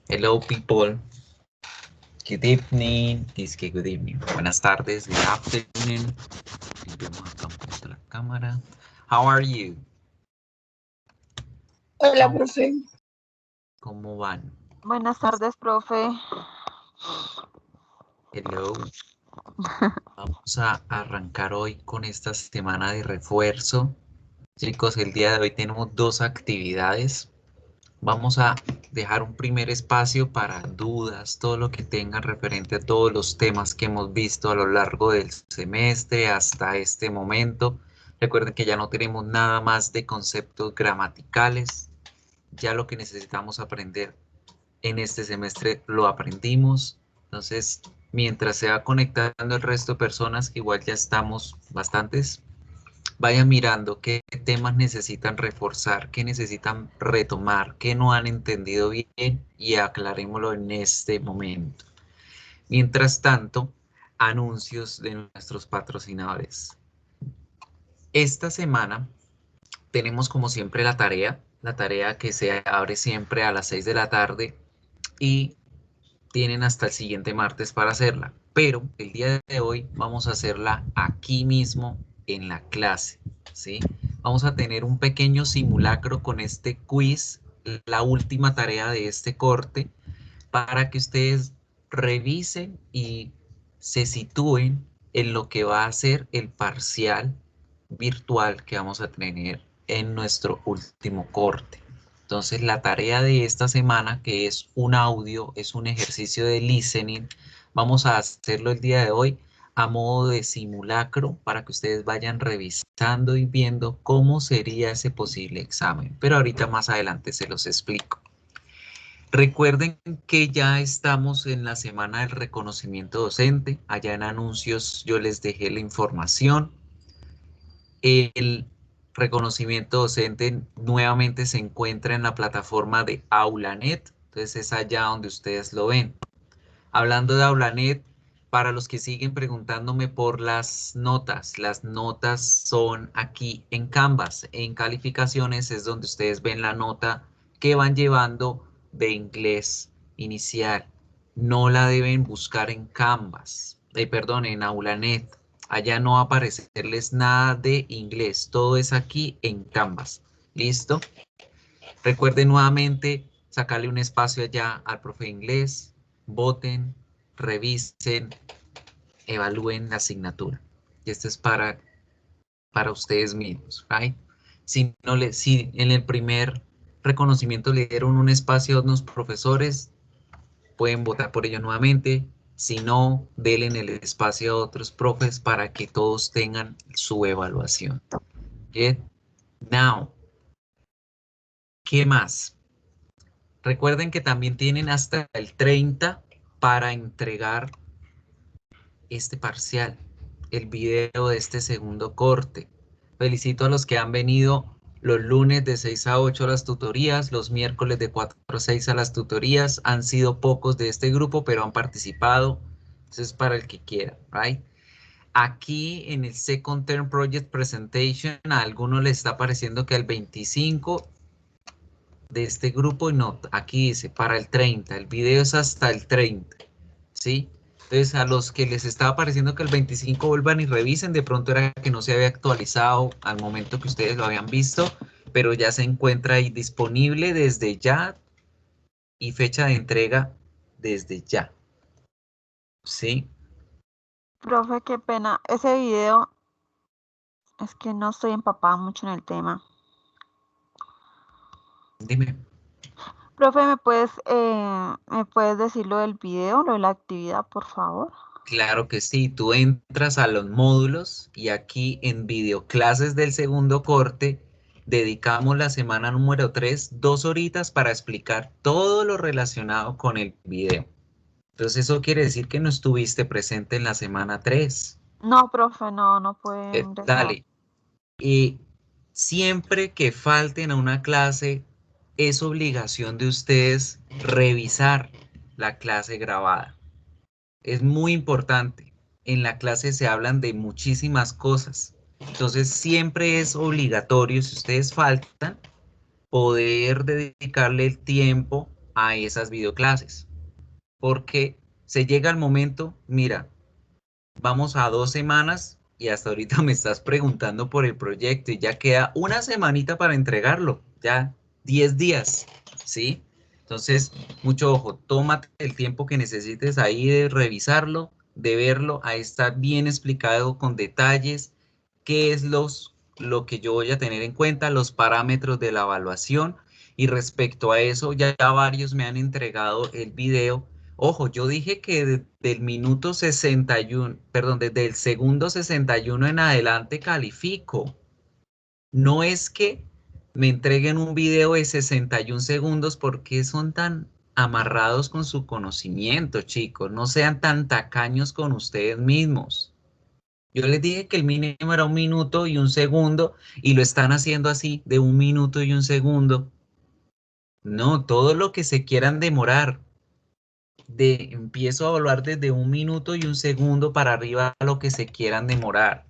Hello people, good evening, que good evening, buenas tardes, good afternoon. Vamos acá un poquito la cámara. How are you? Hola, profe. ¿Cómo van? Buenas tardes, profe. Hello. Vamos a arrancar hoy con esta semana de refuerzo. Chicos, el día de hoy tenemos dos actividades. Vamos a dejar un primer espacio para dudas, todo lo que tengan referente a todos los temas que hemos visto a lo largo del semestre hasta este momento. Recuerden que ya no tenemos nada más de conceptos gramaticales. Ya lo que necesitamos aprender en este semestre lo aprendimos. Entonces, mientras se va conectando el resto de personas, que igual ya estamos bastantes, vayan mirando qué temas necesitan reforzar, qué necesitan retomar, qué no han entendido bien y aclarémoslo en este momento. Mientras tanto, anuncios de nuestros patrocinadores. Esta semana tenemos como siempre la tarea que se abre siempre a las 6 de la tarde y tienen hasta el siguiente martes para hacerla. Pero el día de hoy vamos a hacerla aquí mismo en la clase, ¿sí? Vamos a tener un pequeño simulacro con este quiz, la última tarea de este corte, para que ustedes revisen y se sitúen en lo que va a ser el parcial virtual que vamos a tener en nuestro último corte. Entonces, la tarea de esta semana, que es un audio, es un ejercicio de listening, vamos a hacerlo el día de hoy a modo de simulacro para que ustedes vayan revisando y viendo cómo sería ese posible examen. Pero ahorita más adelante se los explico. Recuerden que ya estamos en la semana del reconocimiento docente. Allá en anuncios yo les dejé la información. El reconocimiento docente nuevamente se encuentra en la plataforma de AulaNet. Entonces es allá donde ustedes lo ven. Hablando de AulaNet, para los que siguen preguntándome por las notas son aquí en Canvas. En calificaciones es donde ustedes ven la nota que van llevando de inglés inicial. No la deben buscar en Canvas, perdón, en AulaNet. Allá no va a aparecerles nada de inglés, todo es aquí en Canvas. ¿Listo? Recuerden nuevamente sacarle un espacio allá al profe de inglés, voten, revisen, evalúen la asignatura. Y esto es para ustedes mismos, ¿right? Si en el primer reconocimiento le dieron un espacio a unos profesores, pueden votar por ello nuevamente. Si no, denle el espacio a otros profes para que todos tengan su evaluación. Bien, now, ¿qué más? Recuerden que también tienen hasta el 30 para entregar este parcial, el video de este segundo corte. Felicito a los que han venido los lunes de 6 a 8 a las tutorías, los miércoles de 4 a 6 a las tutorías. Han sido pocos de este grupo, pero han participado. Eso es para el que quiera, right? Aquí en el Second Term Project Presentation, a algunos les está pareciendo que el 25 de este grupo, y no, aquí dice para el 30, el video es hasta el 30, ¿sí? Entonces a los que les estaba pareciendo que el 25 vuelvan y revisen, de pronto era que no se había actualizado al momento que ustedes lo habían visto, pero ya se encuentra ahí disponible desde ya y fecha de entrega desde ya, ¿sí? Profe, qué pena. Ese video es que no estoy empapada mucho en el tema. Dime. Profe, ¿me puedes decir lo del video, lo de la actividad, por favor? Claro que sí, tú entras a los módulos y aquí en videoclases del segundo corte dedicamos la semana número 3, 2 horitas para explicar todo lo relacionado con el video. Entonces eso quiere decir que no estuviste presente en la semana 3. No, profe, no puede ingresar. Dale. Y siempre que falten a una clase, es obligación de ustedes revisar la clase grabada. Es muy importante. En la clase se hablan de muchísimas cosas. Entonces siempre es obligatorio, si ustedes faltan, poder dedicarle el tiempo a esas videoclases. Porque se llega el momento, mira, vamos a 2 semanas y hasta ahorita me estás preguntando por el proyecto y ya queda una semanita para entregarlo, ya 10 días, ¿sí? Entonces, mucho ojo, tómate el tiempo que necesites ahí de revisarlo, de verlo, ahí está bien explicado con detalles qué es lo que yo voy a tener en cuenta, los parámetros de la evaluación y respecto a eso ya varios me han entregado el video. Ojo, yo dije que desde el minuto 61, perdón, desde el segundo 61 en adelante califico. No es que me entreguen un video de 61 segundos porque son tan amarrados con su conocimiento, chicos. No sean tan tacaños con ustedes mismos. Yo les dije que el mínimo era 1 minuto y 1 segundo y lo están haciendo así de 1 minuto y 1 segundo. No, todo lo que se quieran demorar. Empiezo a evaluar desde 1 minuto y 1 segundo para arriba a lo que se quieran demorar,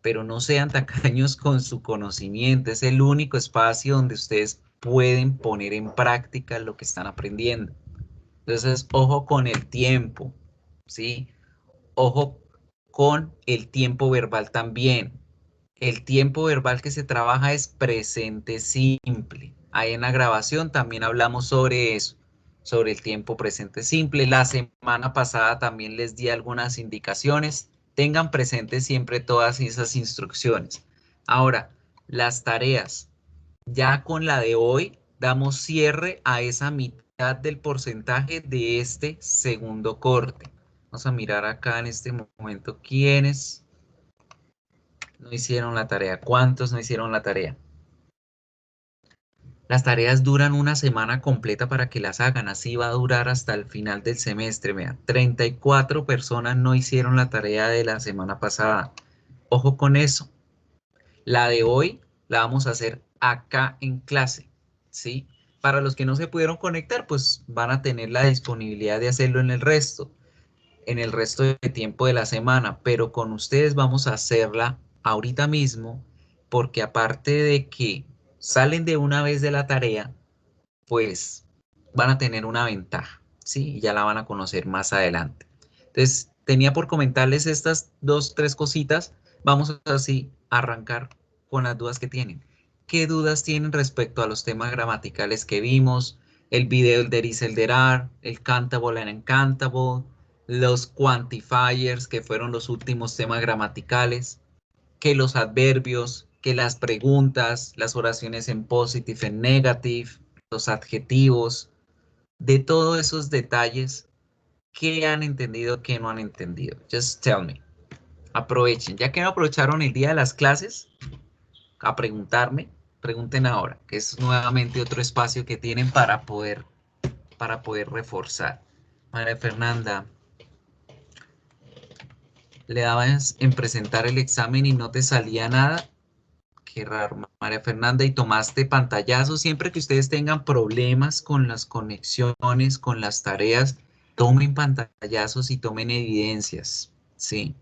pero no sean tacaños con su conocimiento, es el único espacio donde ustedes pueden poner en práctica lo que están aprendiendo. Entonces, ojo con el tiempo, ¿sí? Ojo con el tiempo verbal también. El tiempo verbal que se trabaja es presente simple. Ahí en la grabación también hablamos sobre eso, sobre el tiempo presente simple. La semana pasada también les di algunas indicaciones. Tengan presente siempre todas esas instrucciones. Ahora, las tareas. Ya con la de hoy damos cierre a esa mitad del porcentaje de este segundo corte. Vamos a mirar acá en este momento quiénes no hicieron la tarea. ¿Cuántos no hicieron la tarea? Las tareas duran una semana completa para que las hagan. Así va a durar hasta el final del semestre. Vean, 34 personas no hicieron la tarea de la semana pasada. Ojo con eso. La de hoy la vamos a hacer acá en clase, ¿sí? Para los que no se pudieron conectar, pues van a tener la disponibilidad de hacerlo en el resto de tiempo de la semana, pero con ustedes vamos a hacerla ahorita mismo, porque aparte de que salen de una vez de la tarea, pues van a tener una ventaja, ¿sí? Y ya la van a conocer más adelante. Entonces, tenía por comentarles estas dos, tres cositas. Vamos así a arrancar con las dudas que tienen. ¿Qué dudas tienen respecto a los temas gramaticales que vimos? El video, el there is, el there are, el countable and uncountable, los quantifiers, que fueron los últimos temas gramaticales, que los adverbios, que las preguntas, las oraciones en positive, en negative, los adjetivos, de todos esos detalles, ¿qué han entendido, qué no han entendido? Just tell me. Aprovechen, ya que no aprovecharon el día de las clases a preguntarme, pregunten ahora, que es nuevamente otro espacio que tienen para poder reforzar. María Fernanda, le dabas en presentar el examen y no te salía nada. Qué raro, María Fernanda, y tomaste pantallazo. Siempre que ustedes tengan problemas con las conexiones, con las tareas, tomen pantallazos y tomen evidencias. Sí.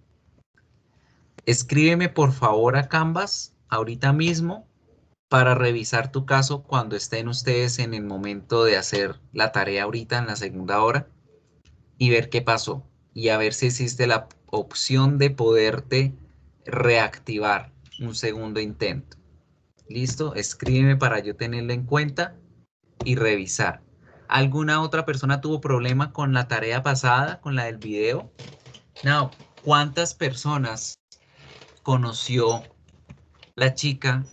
Escríbeme por favor a Canvas ahorita mismo para revisar tu caso cuando estén ustedes en el momento de hacer la tarea ahorita en la segunda hora y ver qué pasó. Y a ver si existe la opción de poderte reactivar un segundo intento. Listo, escríbeme para yo tenerlo en cuenta y revisar. ¿Alguna otra persona tuvo problema con la tarea pasada, con la del video? No, ¿cuántas personas conoció la chica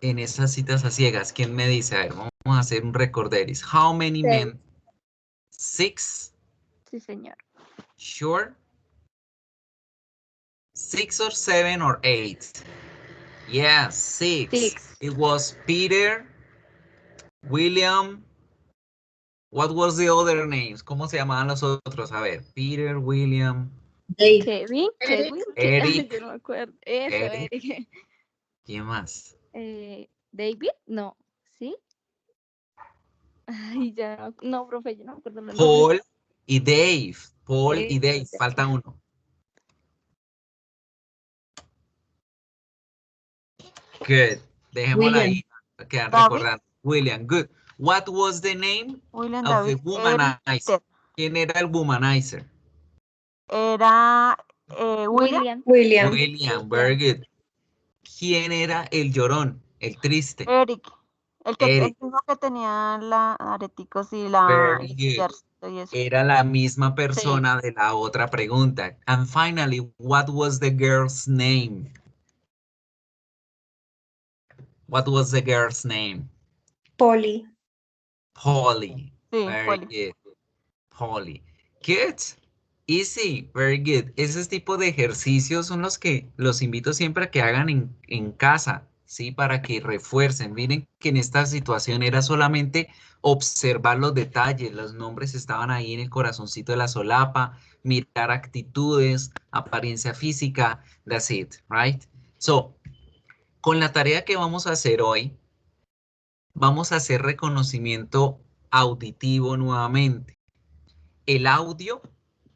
en esas citas a ciegas? ¿Quién me dice? A ver, vamos a hacer un recorderis. How many Seis. men? 6? Sí, señor. Sure? 6 or 7 or 8? Yeah, 6. Six. It was Peter, William. What was the other names? ¿Cómo se llamaban los otros? A ver, Peter, William, Kevin. Eric, Yo no me acuerdo. Eso, Eric. Eric. ¿Quién más? David, no. ¿Sí? Ay, ya. No, profe, yo no me acuerdo los nombres. Paul y Dave. Paul y Dave. Ya. Falta uno. Good. Dejémosla ahí. Quedan David. recordando. William, good. What was the name William of the David womanizer? ¿Quién era el womanizer? Era William. William, very good. ¿Quién era el llorón, el triste? Eric. El Eric. mismo que tenía la areticos y la Very good. y eso. Era la misma persona de la otra pregunta. And finally, what was the girl's name? What was the girl's name? Polly. Sí, Polly. Very Polly. good. Polly. Good. Easy. Very good. Esos tipos de ejercicios son los que los invito siempre a que hagan en casa, ¿sí? Para que refuercen. Miren que en esta situación era solamente observar los detalles. Los nombres estaban ahí en el corazoncito de la solapa. Mirar actitudes, apariencia física. That's it, right? So, con la tarea que vamos a hacer hoy, vamos a hacer reconocimiento auditivo nuevamente. El audio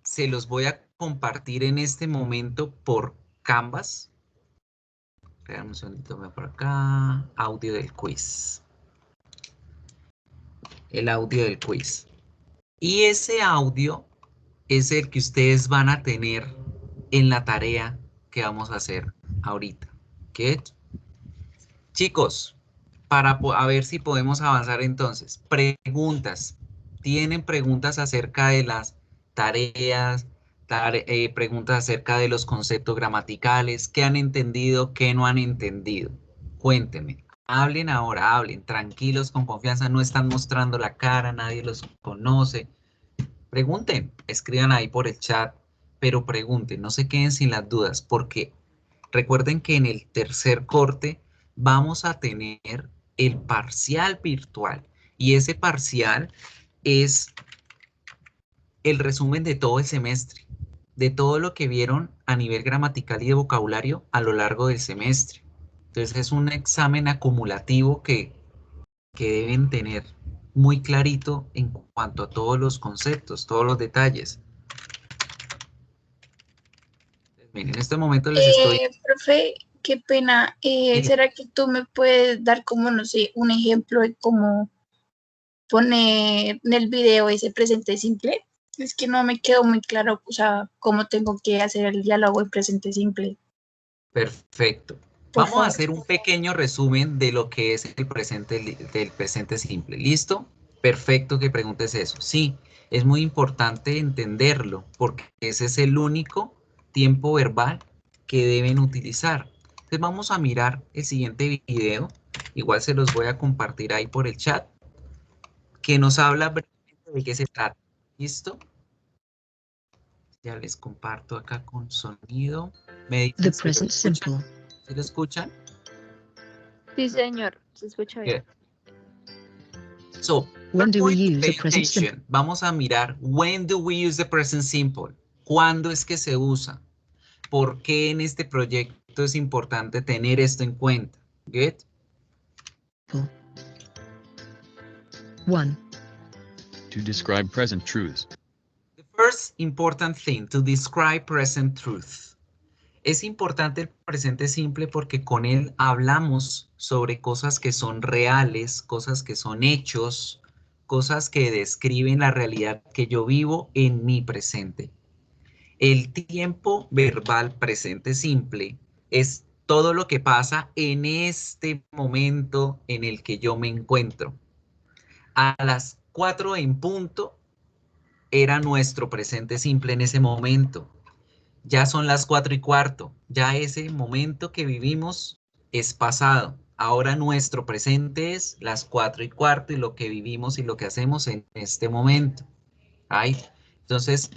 se los voy a compartir en este momento por Canvas. Espera un segundito, voy por acá. Audio del quiz. El audio del quiz. Y ese audio es el que ustedes van a tener en la tarea que vamos a hacer ahorita. ¿Qué? Chicos, a ver si podemos avanzar entonces. Preguntas. ¿Tienen preguntas acerca de las tareas? Preguntas acerca de los conceptos gramaticales. ¿Qué han entendido? ¿Qué no han entendido? Cuéntenme. Hablen ahora, hablen. Tranquilos, con confianza. No están mostrando la cara. Nadie los conoce. Pregunten. Escriban ahí por el chat. Pero pregunten. No se queden sin las dudas. Porque recuerden que en el tercer corte vamos a tener el parcial virtual. Y ese parcial es el resumen de todo el semestre, de todo lo que vieron a nivel gramatical y de vocabulario a lo largo del semestre. Entonces es un examen acumulativo que deben tener muy clarito en cuanto a todos los conceptos, todos los detalles. Miren, en este momento les estoy... Profe, qué pena. ¿Será que tú me puedes dar como, no sé, un ejemplo de cómo poner en el video ese presente simple? Es que no me quedó muy claro, o sea, cómo tengo que hacer el diálogo en presente simple. Perfecto. Vamos a hacer un pequeño resumen de lo que es el presente del presente simple. ¿Listo? Perfecto que preguntes eso. Sí, es muy importante entenderlo porque ese es el único tiempo verbal que deben utilizar. Entonces vamos a mirar el siguiente video. Igual se los voy a compartir ahí por el chat. Que nos habla brevemente de qué se trata. ¿Listo? Ya les comparto acá con sonido. Me dicen The present simple. ¿Sí lo escuchan? Sí, señor. Se escucha bien. Good. So, When do we going to use pay the present simple? attention. Vamos a mirar, when do we use the present simple? ¿Cuándo es que se usa? ¿Por qué en este proyecto es importante tener esto en cuenta? Good. 1. To describe present truths. The first important thing to describe present truth. Es importante el presente simple porque con él hablamos sobre cosas que son reales, cosas que son hechos, cosas que describen la realidad que yo vivo en mi presente. El tiempo verbal presente simple es todo lo que pasa en este momento en el que yo me encuentro. A las 4 en punto era nuestro presente simple en ese momento. Ya son las 4:15. Ya ese momento que vivimos es pasado. Ahora nuestro presente es las 4:15 y lo que vivimos y lo que hacemos en este momento. ¿Right? Entonces,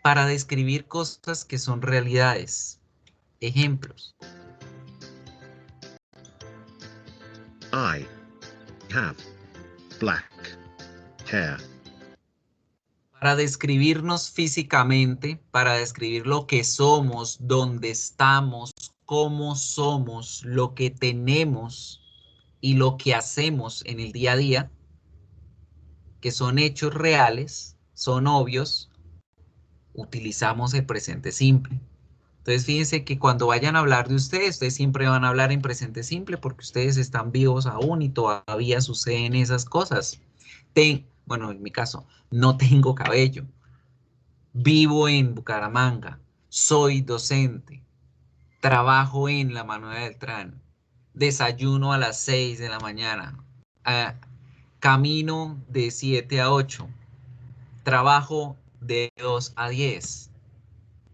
para describir cosas que son realidades. Ejemplos. I have black hair. Para describirnos físicamente, para describir lo que somos, dónde estamos, cómo somos, lo que tenemos y lo que hacemos en el día a día, que son hechos reales, son obvios, utilizamos el presente simple. Entonces fíjense que cuando vayan a hablar de ustedes siempre van a hablar en presente simple porque ustedes están vivos aún y todavía suceden esas cosas. Bueno, en mi caso, no tengo cabello. Vivo en Bucaramanga. Soy docente. Trabajo en la Manuela Beltrán. Desayuno a las 6 de la mañana. Camino de 7 a 8. Trabajo de 2 a 10.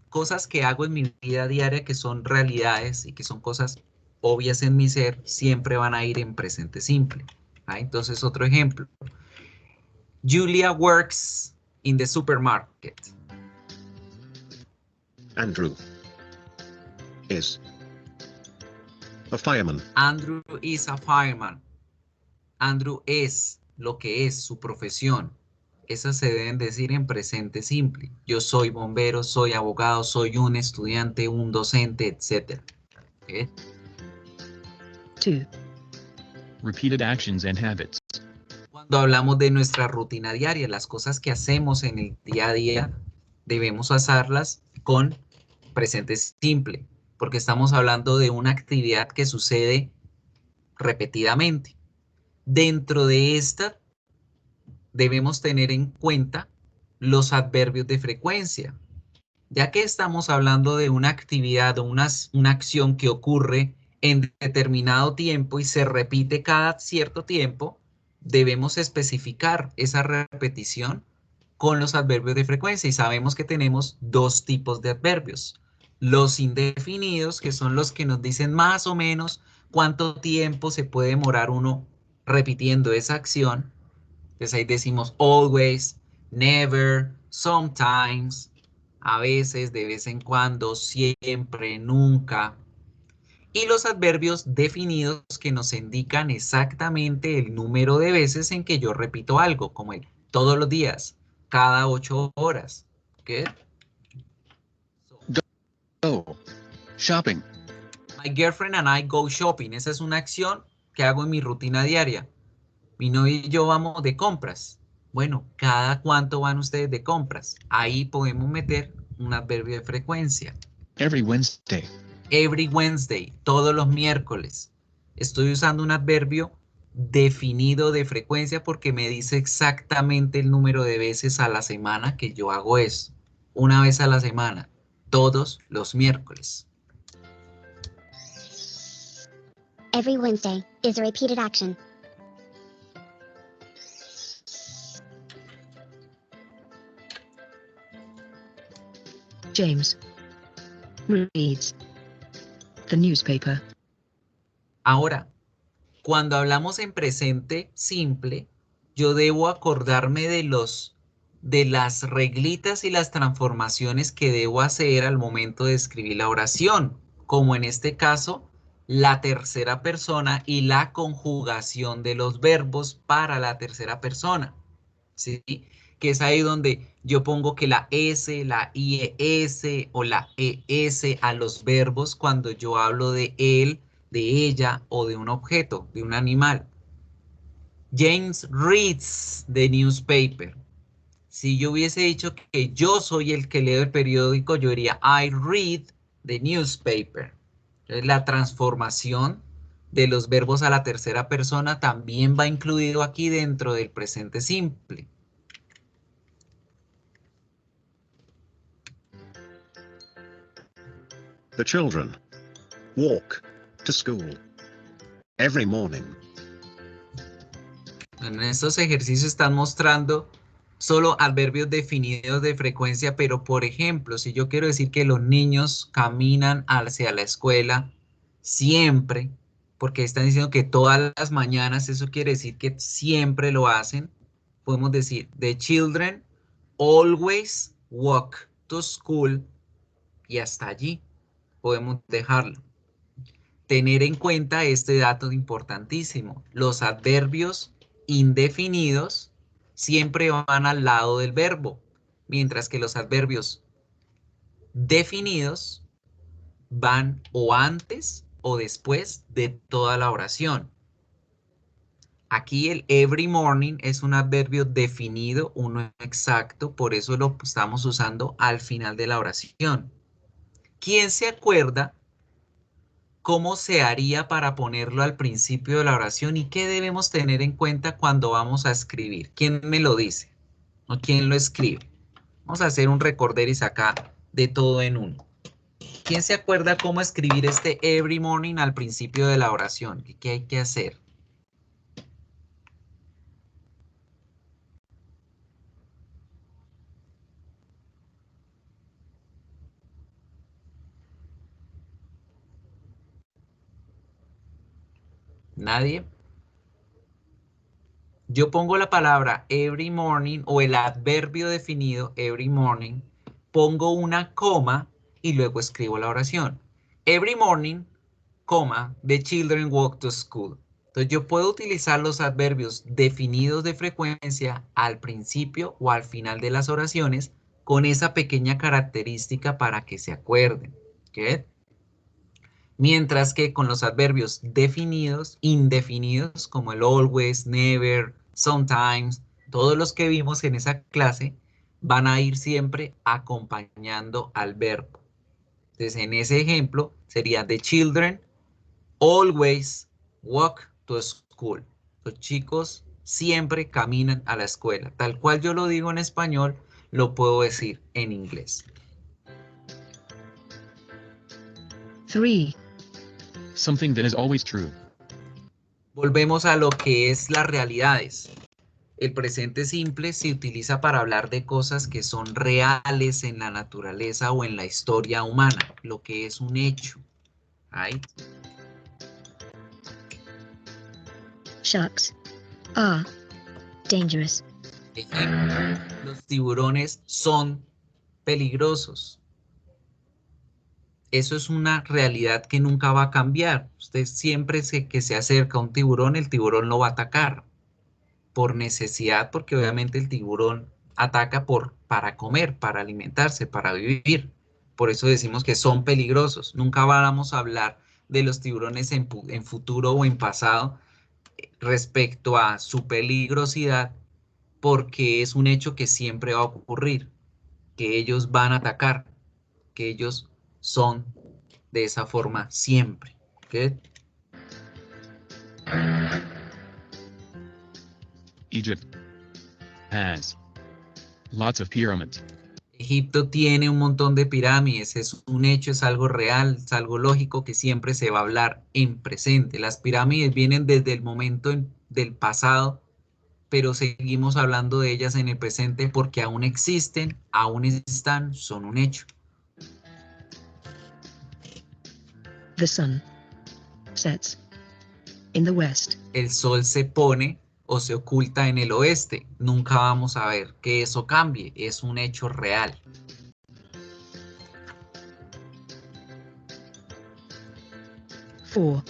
Cosas que hago en mi vida diaria que son realidades y que son cosas obvias en mi ser, siempre van a ir en presente simple. Entonces, otro ejemplo. Julia works in the supermarket. Andrew is a fireman. Andrew is a fireman. Andrew es lo que es su profesión. Esas se deben decir en presente simple. Yo soy bombero, soy abogado, soy un estudiante, un docente, etc. ¿Okay? 2. Repeated actions and habits. Cuando hablamos de nuestra rutina diaria, las cosas que hacemos en el día a día, debemos hacerlas con presente simple, porque estamos hablando de una actividad que sucede repetidamente. Dentro de esta, debemos tener en cuenta los adverbios de frecuencia, ya que estamos hablando de una actividad o una acción que ocurre en determinado tiempo y se repite cada cierto tiempo, debemos especificar esa repetición con los adverbios de frecuencia y sabemos que tenemos dos tipos de adverbios. Los indefinidos, que son los que nos dicen más o menos cuánto tiempo se puede demorar uno repitiendo esa acción. Entonces ahí decimos always, never, sometimes, a veces, de vez en cuando, siempre, nunca. Y los adverbios definidos que nos indican exactamente el número de veces en que yo repito algo, como el todos los días, cada 8 horas. ¿Okay? Go shopping. My girlfriend and I go shopping. Esa es una acción que hago en mi rutina diaria. Mi novio y yo vamos de compras. Bueno, ¿cada cuánto van ustedes de compras? Ahí podemos meter un adverbio de frecuencia. Every Wednesday. Every Wednesday, todos los miércoles. Estoy usando un adverbio definido de frecuencia porque me dice exactamente el número de veces a la semana que yo hago eso. Una vez a la semana, todos los miércoles. Every Wednesday is a repeated action. James reads the newspaper. Ahora, cuando hablamos en presente simple, yo debo acordarme de las reglitas y las transformaciones que debo hacer al momento de escribir la oración, como en este caso, la tercera persona y la conjugación de los verbos para la tercera persona, ¿sí? Que es ahí donde yo pongo que la S, la IES o la ES a los verbos cuando yo hablo de él, de ella o de un objeto, de un animal. James reads the newspaper. Si yo hubiese dicho que yo soy el que leo el periódico, yo diría I read the newspaper. Entonces, la transformación de los verbos a la tercera persona también va incluido aquí dentro del presente simple. The children walk to school every morning. En estos ejercicios están mostrando solo adverbios definidos de frecuencia, pero por ejemplo, si yo quiero decir que los niños caminan hacia la escuela siempre, porque están diciendo que todas las mañanas, eso quiere decir que siempre lo hacen, podemos decir, the children always walk to school, y hasta allí podemos dejarlo. Tener en cuenta este dato importantísimo, los adverbios indefinidos siempre van al lado del verbo, mientras que los adverbios definidos van o antes o después de toda la oración. Aquí el every morning es un adverbio definido, uno exacto, por eso lo estamos usando al final de la oración. ¿Quién se acuerda cómo se haría para ponerlo al principio de la oración y qué debemos tener en cuenta cuando vamos a escribir? ¿Quién me lo dice? ¿O quién lo escribe? Vamos a hacer un recorderis acá de todo en uno. ¿Quién se acuerda cómo escribir este every morning al principio de la oración? ¿Qué hay que hacer? ¿Nadie? Yo pongo la palabra every morning o el adverbio definido every morning, pongo una coma y luego escribo la oración. Every morning, coma, the children walk to school. Entonces yo puedo utilizar los adverbios definidos de frecuencia al principio o al final de las oraciones con esa pequeña característica para que se acuerden. ¿Ok? Mientras que con los adverbios definidos, indefinidos, como el always, never, sometimes, todos los que vimos en esa clase, van a ir siempre acompañando al verbo. Entonces, en ese ejemplo, sería the children always walk to school. Los chicos siempre caminan a la escuela. Tal cual yo lo digo en español, lo puedo decir en inglés. 3. Something that is always true. Volvemos a lo que es las realidades. El presente simple se utiliza para hablar de cosas que son reales en la naturaleza o en la historia humana, lo que es un hecho. Right? Sharks are dangerous. Ejemplo, los tiburones son peligrosos. Eso es una realidad que nunca va a cambiar. Usted siempre que se acerca a un tiburón, el tiburón lo va a atacar por necesidad, porque obviamente el tiburón ataca para comer, para alimentarse, para vivir. Por eso decimos que son peligrosos. Nunca vamos a hablar de los tiburones en futuro o en pasado respecto a su peligrosidad, porque es un hecho que siempre va a ocurrir, que ellos van a atacar, que ellos son de esa forma siempre. ¿Okay? Egypt has lots of pyramids. Egipto tiene un montón de pirámides, es un hecho, es algo real, es algo lógico que siempre se va a hablar en presente. Las pirámides vienen desde el momento del pasado, pero seguimos hablando de ellas en el presente porque aún existen, aún están, son un hecho. The sun sets in the west. El sol se pone o se oculta en el oeste. Nunca vamos a ver que eso cambie, es un hecho real. Four.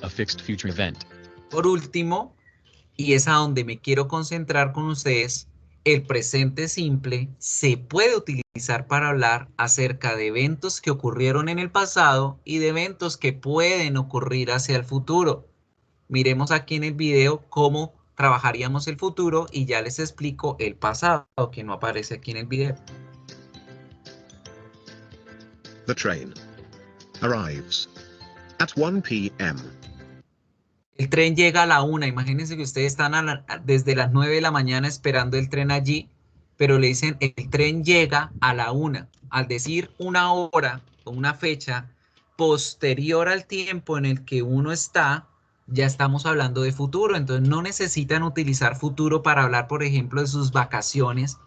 A fixed future event. Por último, y es a donde me quiero concentrar con ustedes, el presente simple se puede utilizar para hablar acerca de eventos que ocurrieron en el pasado y de eventos que pueden ocurrir hacia el futuro. Miremos aquí en el video cómo trabajaríamos el futuro y ya les explico el pasado, que no aparece aquí en el video. The train arrives at 1 p.m. El tren llega a la 1. Imagínense que ustedes están desde las 9 de la mañana esperando el tren allí, pero le dicen el tren llega a la 1. Al decir una hora o una fecha posterior al tiempo en el que uno está, ya estamos hablando de futuro. Entonces no necesitan utilizar futuro para hablar, por ejemplo, de sus vacaciones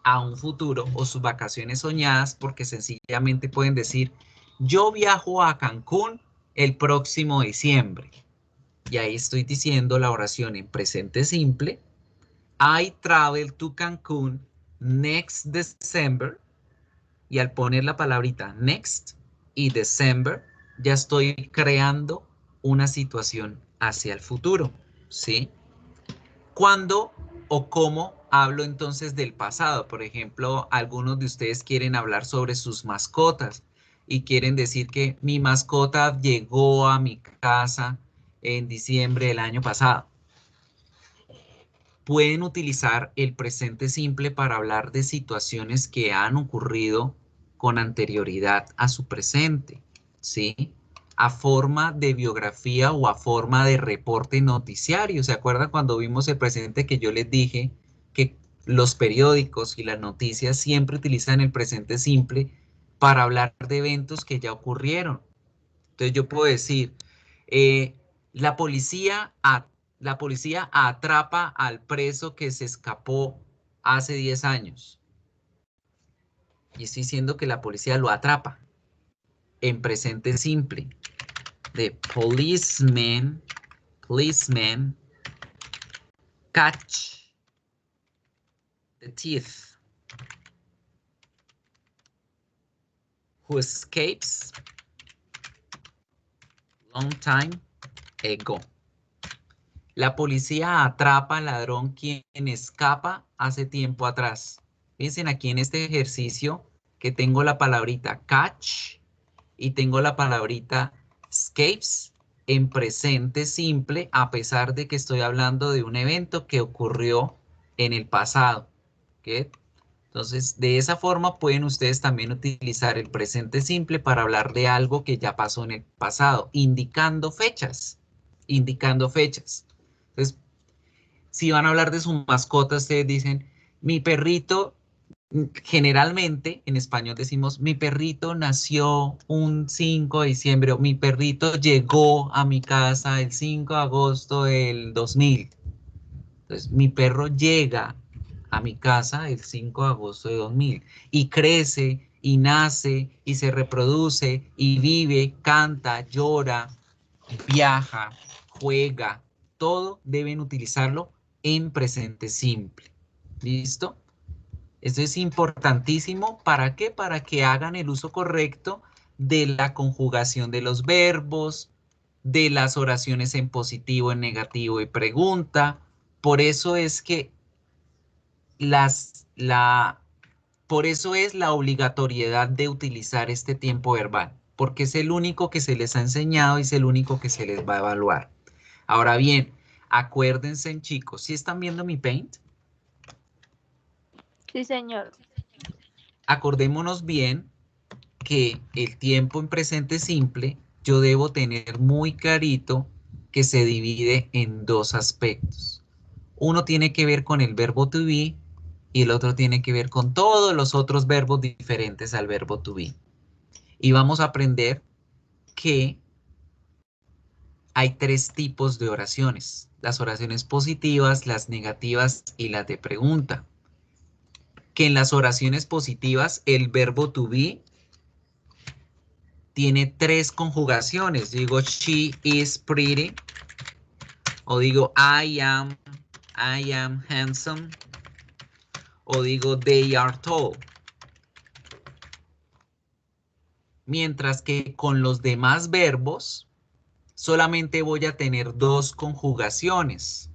a un futuro o sus vacaciones soñadas, porque sencillamente pueden decir yo viajo a Cancún el próximo diciembre. Y ahí estoy diciendo la oración en presente simple. I travel to Cancún next December. Y al poner la palabrita next y December, ya estoy creando una situación hacia el futuro. ¿Sí? ¿Cuándo o cómo hablo entonces del pasado? Por ejemplo, algunos de ustedes quieren hablar sobre sus mascotas y quieren decir que mi mascota llegó a mi casa en diciembre del año pasado. Pueden utilizar el presente simple para hablar de situaciones que han ocurrido con anterioridad a su presente, ¿sí? A forma de biografía o a forma de reporte noticiario. ¿Se acuerdan cuando vimos el presente que yo les dije que los periódicos y las noticias siempre utilizan el presente simple para hablar de eventos que ya ocurrieron? Entonces yo puedo decir, la policía atrapa al preso que se escapó hace 10 años. Y estoy diciendo que la policía lo atrapa en presente simple. The policeman catch the thief who escapes long time ago. La policía atrapa al ladrón quien escapa hace tiempo atrás. Piensen aquí en este ejercicio que tengo la palabrita catch y tengo la palabrita escapes en presente simple, a pesar de que estoy hablando de un evento que ocurrió en el pasado. ¿Okay? Entonces, de esa forma pueden ustedes también utilizar el presente simple para hablar de algo que ya pasó en el pasado, indicando fechas. Entonces, si van a hablar de su mascota, ustedes dicen, mi perrito, generalmente en español decimos, mi perrito nació un 5 de diciembre, o mi perrito llegó a mi casa el 5 de agosto del 2000. Entonces, mi perro llega a mi casa el 5 de agosto de 2000 y crece y nace y se reproduce y vive, canta, llora, viaja, juega. Todo deben utilizarlo en presente simple. ¿Listo? Esto es importantísimo. ¿Para qué? Para que hagan el uso correcto de la conjugación de los verbos, de las oraciones en positivo, en negativo y pregunta. Por eso es que por eso es la obligatoriedad de utilizar este tiempo verbal, porque es el único que se les ha enseñado y es el único que se les va a evaluar. Ahora bien, acuérdense, chicos, ¿sí están viendo mi Paint? Sí, señor. Acordémonos bien que el tiempo en presente simple yo debo tener muy clarito que se divide en dos aspectos. Uno tiene que ver con el verbo to be y el otro tiene que ver con todos los otros verbos diferentes al verbo to be. Y vamos a aprender que hay tres tipos de oraciones: las oraciones positivas, las negativas y las de pregunta. Que en las oraciones positivas el verbo to be tiene tres conjugaciones. Digo she is pretty, o digo I am handsome, o digo they are tall. Mientras que con los demás verbos solamente voy a tener dos conjugaciones.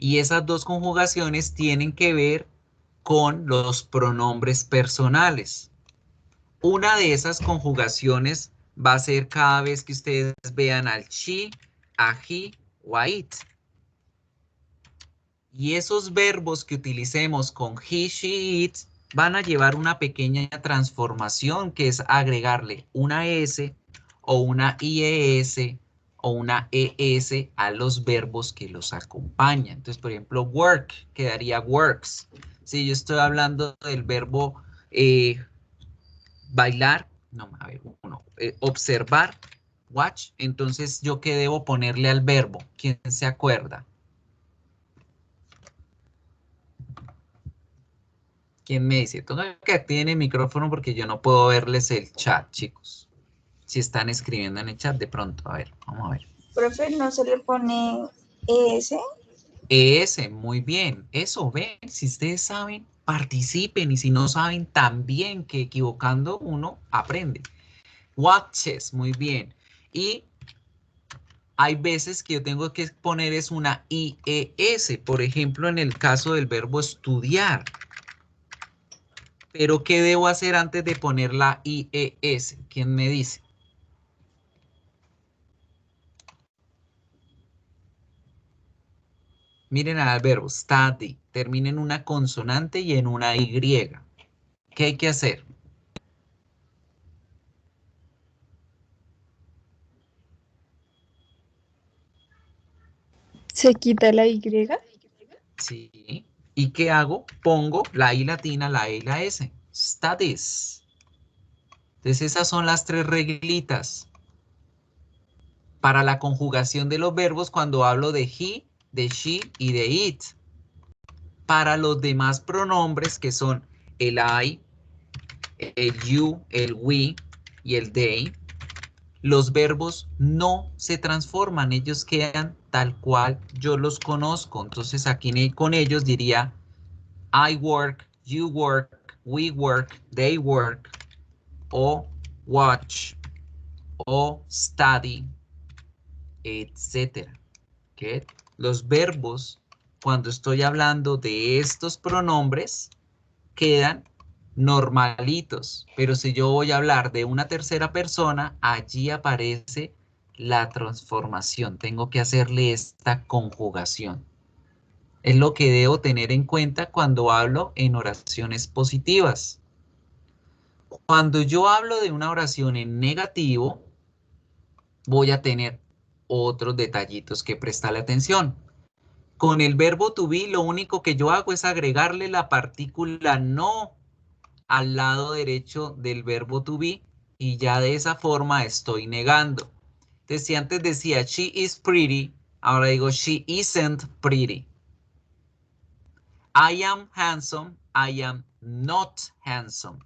Y esas dos conjugaciones tienen que ver con los pronombres personales. Una de esas conjugaciones va a ser cada vez que ustedes vean al she, a he o a it. Y esos verbos que utilicemos con he, she, it van a llevar una pequeña transformación, que es agregarle una S o una IES o una ES a los verbos que los acompañan. Entonces, por ejemplo, work quedaría works. Si yo estoy hablando del verbo bailar, no, a ver, observar, watch, entonces yo qué debo ponerle al verbo. ¿Quién se acuerda? ¿Quién me dice? Tenga que activen el micrófono porque yo no puedo verles el chat, chicos. Si están escribiendo en el chat de pronto. A ver, vamos a ver. Profe, ¿no se le pone ES? ES, muy bien. Eso, ven, si ustedes saben, participen. Y si no saben, también, que equivocando uno aprende. Watches, muy bien. Y hay veces que yo tengo que poner es una IES. Por ejemplo, en el caso del verbo estudiar. Pero, ¿qué debo hacer antes de poner la IES? ¿Quién me dice? Miren al verbo study. Termina en una consonante y en una Y. ¿Qué hay que hacer? ¿Se quita la Y? Sí. ¿Y qué hago? Pongo la I latina, la E y la S. Studies. Entonces esas son las 3 reglitas para la conjugación de los verbos cuando hablo de he, de she y de it. Para los demás pronombres que son el I, el you, el we y el they, los verbos no se transforman, ellos quedan tal cual yo los conozco. Entonces aquí con ellos diría I work, you work, we work, they work, o watch, o study, etcétera. ¿Okay? Los verbos, cuando estoy hablando de estos pronombres, quedan normalitos, pero si yo voy a hablar de una tercera persona, allí aparece la transformación. Tengo que hacerle esta conjugación. Es lo que debo tener en cuenta cuando hablo en oraciones positivas. Cuando yo hablo de una oración en negativo, voy a tener otros detallitos que prestarle atención. Con el verbo to be, lo único que yo hago es agregarle la partícula no al lado derecho del verbo to be y ya de esa forma estoy negando. Entonces, si antes decía she is pretty, ahora digo she isn't pretty. I am handsome, I am not handsome.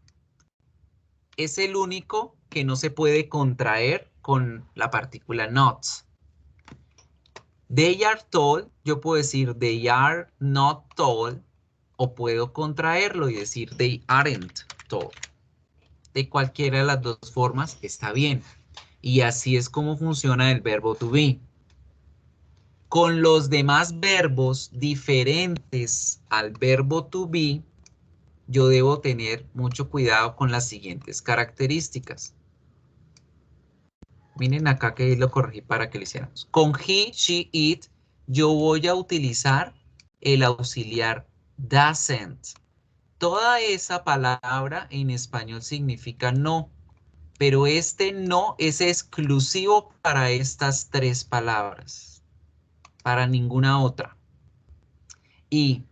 Es el único que no se puede contraer con la partícula not. They are tall, yo puedo decir they are not tall, o puedo contraerlo y decir they aren't tall. De cualquiera de las dos formas está bien. Y así es como funciona el verbo to be. Con los demás verbos diferentes al verbo to be, yo debo tener mucho cuidado con las siguientes características. Miren acá que lo corregí para que lo hiciéramos. Con he, she, it, yo voy a utilizar el auxiliar doesn't. Toda esa palabra en español significa no, pero este no es exclusivo para estas 3 palabras, para ninguna otra. Y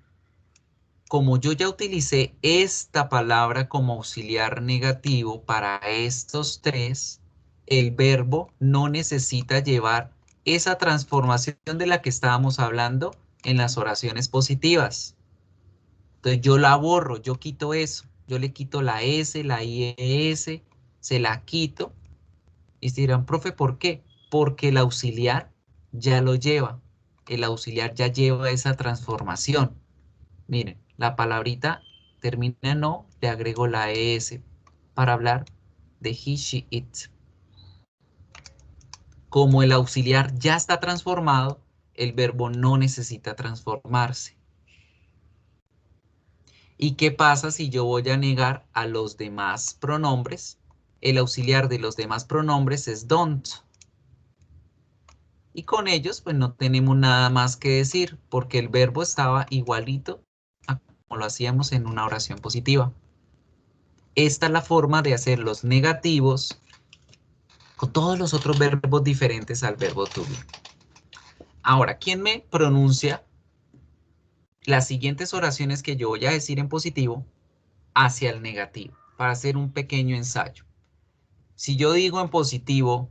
como yo ya utilicé esta palabra como auxiliar negativo para estos 3, el verbo no necesita llevar esa transformación de la que estábamos hablando en las oraciones positivas. Entonces yo la borro, yo quito eso. Yo le quito la S, la IES, se la quito. Y se dirán, profe, ¿por qué? Porque el auxiliar ya lo lleva. El auxiliar ya lleva esa transformación. Miren, la palabrita termina en no, le agrego la ES para hablar de he, she, it. Como el auxiliar ya está transformado, el verbo no necesita transformarse. ¿Y qué pasa si yo voy a negar a los demás pronombres? El auxiliar de los demás pronombres es don't. Y con ellos pues no tenemos nada más que decir porque el verbo estaba igualito a como lo hacíamos en una oración positiva. Esta es la forma de hacer los negativos con todos los otros verbos diferentes al verbo to be. Ahora, ¿quién me pronuncia las siguientes oraciones que yo voy a decir en positivo hacia el negativo? Para hacer un pequeño ensayo. Si yo digo en positivo,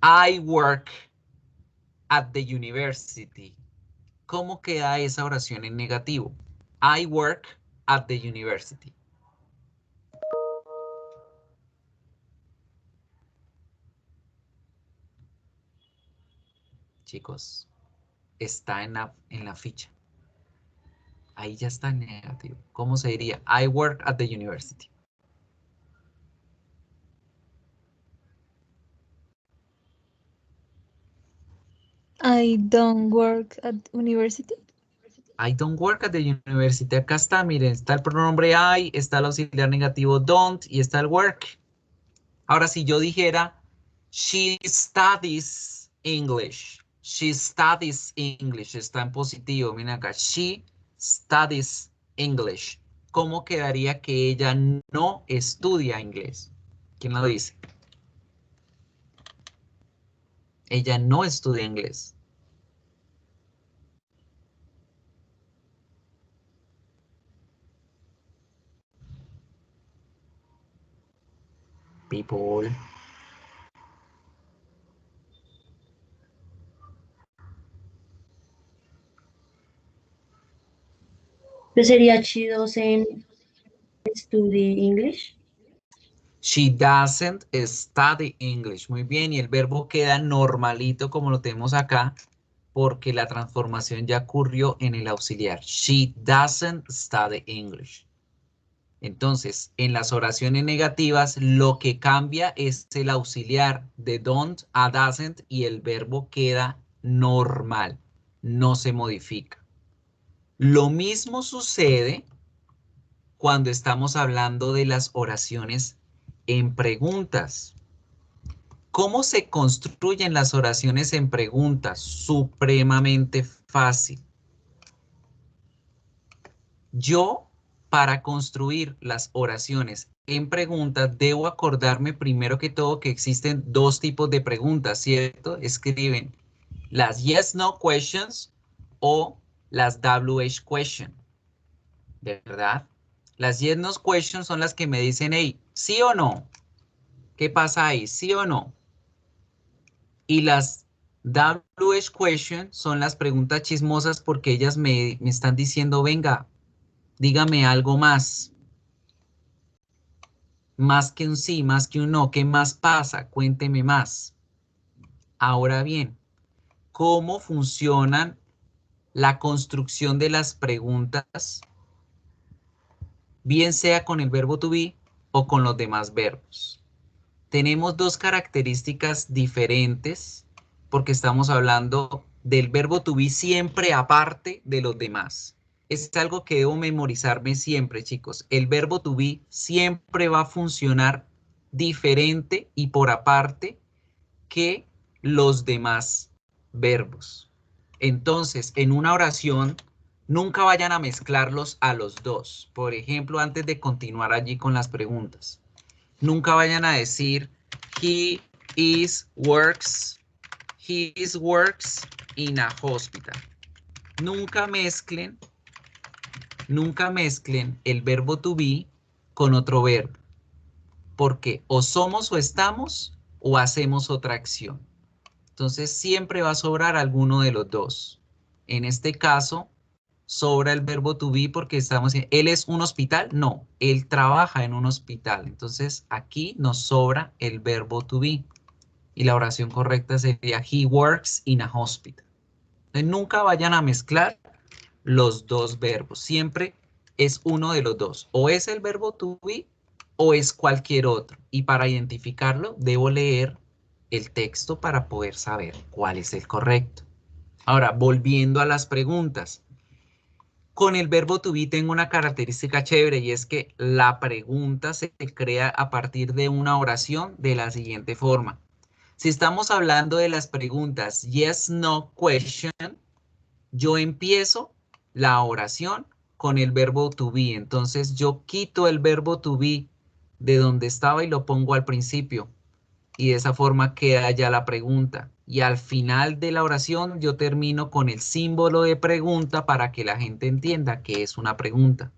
I work at the university, ¿cómo queda esa oración en negativo? I work at the university. Chicos, está en la ficha. Ahí ya está en negativo. ¿Cómo se diría? I work at the university. I don't work at university. I don't work at the university. Acá está, miren, está el pronombre I, está el auxiliar negativo don't y está el work. Ahora, si yo dijera, she studies English. She studies English. Está en positivo. Miren acá. She studies English. ¿cómo quedaría que ella no estudia inglés? ¿Quién lo dice? Ella no estudia inglés. People. Pues sería she doesn't study English. She doesn't study English. Muy bien, y el verbo queda normalito como lo tenemos acá, porque la transformación ya ocurrió en el auxiliar. She doesn't study English. Entonces, en las oraciones negativas, lo que cambia es el auxiliar de don't a doesn't y el verbo queda normal, no se modifica. Lo mismo sucede cuando estamos hablando de las oraciones en preguntas. ¿Cómo se construyen las oraciones en preguntas? Supremamente fácil. Yo, para construir las oraciones en preguntas, debo acordarme primero que todo que existen dos tipos de preguntas, ¿cierto? Escriben las yes-no questions o las WH question, ¿verdad? Las yes-no questions son las que me dicen, hey, ¿sí o no? ¿Qué pasa ahí? ¿Sí o no? Y las WH question son las preguntas chismosas porque ellas me están diciendo, venga, dígame algo más. Más que un sí, más que un no. ¿Qué más pasa? Cuénteme más. Ahora bien, ¿cómo funcionan la construcción de las preguntas? Bien sea con el verbo to be o con los demás verbos. Tenemos dos características diferentes porque estamos hablando del verbo to be siempre aparte de los demás. Es algo que debo memorizarme siempre, chicos. El verbo to be siempre va a funcionar diferente y por aparte que los demás verbos. Entonces, en una oración, nunca vayan a mezclarlos a los dos. Por ejemplo, antes de continuar allí con las preguntas, nunca vayan a decir he is works in a hospital. Nunca mezclen el verbo to be con otro verbo, porque o somos o estamos o hacemos otra acción. Entonces siempre va a sobrar alguno de los dos. En este caso, sobra el verbo to be porque estamos diciendo, ¿él es un hospital? No, él trabaja en un hospital. Entonces aquí nos sobra el verbo to be. Y la oración correcta sería, he works in a hospital. Entonces, nunca vayan a mezclar los dos verbos. Siempre es uno de los dos. O es el verbo to be o es cualquier otro. Y para identificarlo, debo leer el texto para poder saber cuál es el correcto. Ahora, volviendo a las preguntas. Con el verbo to be tengo una característica chévere y es que la pregunta se crea a partir de una oración de la siguiente forma. Si estamos hablando de las preguntas yes, no, question, yo empiezo la oración con el verbo to be. Entonces yo quito el verbo to be de donde estaba y lo pongo al principio. Y de esa forma queda ya la pregunta. Y al final de la oración yo termino con el símbolo de pregunta para que la gente entienda que es una pregunta.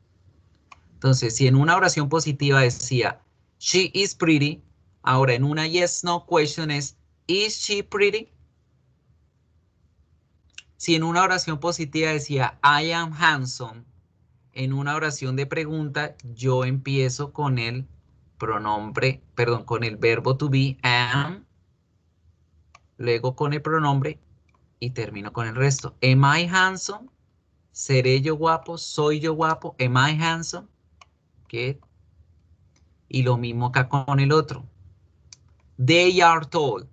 Entonces, si en una oración positiva decía, she is pretty, ahora en una yes, no question es, is she pretty? Si en una oración positiva decía, I am handsome, en una oración de pregunta yo empiezo con el pronombre, perdón, con el verbo to be, am, luego con el pronombre y termino con el resto. Am I handsome? ¿Seré yo guapo? ¿Soy yo guapo? Am I handsome? ¿Qué? Y lo mismo acá con el otro. They are tall.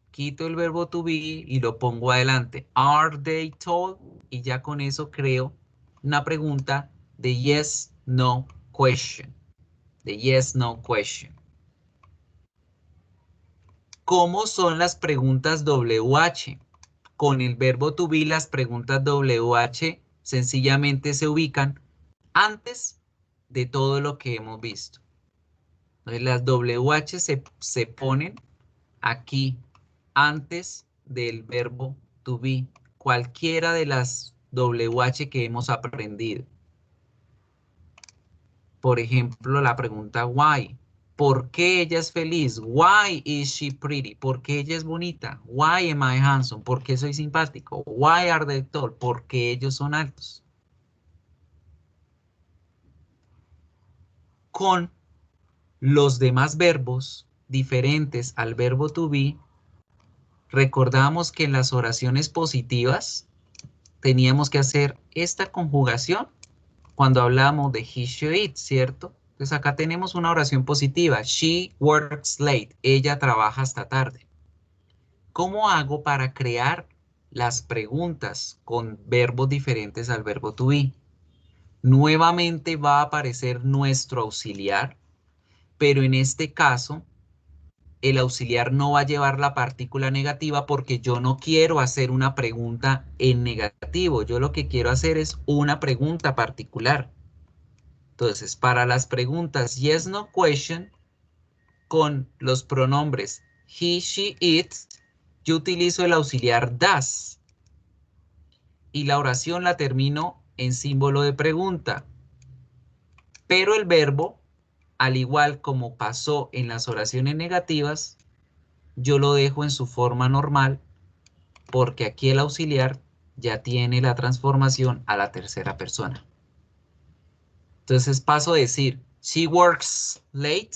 Quito el verbo to be y lo pongo adelante. Are they tall? Y ya con eso creo una pregunta de yes, no question. De yes, no question. ¿Cómo son las preguntas WH? Con el verbo to be las preguntas WH sencillamente se ubican antes de todo lo que hemos visto. Entonces las WH se ponen aquí antes del verbo to be. Cualquiera de las WH que hemos aprendido. Por ejemplo, la pregunta why. ¿Por qué ella es feliz? Why is she pretty? ¿Por qué ella es bonita? Why am I handsome? ¿Por qué soy simpático? Why are they tall? ¿Por qué ellos son altos? Con los demás verbos diferentes al verbo to be, recordamos que en las oraciones positivas teníamos que hacer esta conjugación cuando hablamos de he, she, it, ¿cierto? Entonces acá tenemos una oración positiva. She works late. Ella trabaja hasta tarde. ¿Cómo hago para crear las preguntas con verbos diferentes al verbo to be? Nuevamente va a aparecer nuestro auxiliar, pero en este caso el auxiliar no va a llevar la partícula negativa porque yo no quiero hacer una pregunta en negativo. Yo lo que quiero hacer es una pregunta particular. Entonces, para las preguntas yes, no question, con los pronombres he, she, it, yo utilizo el auxiliar does. Y la oración la termino en símbolo de pregunta. Pero el verbo, al igual como pasó en las oraciones negativas, yo lo dejo en su forma normal porque aquí el auxiliar ya tiene la transformación a la tercera persona. Entonces paso a decir, she works late,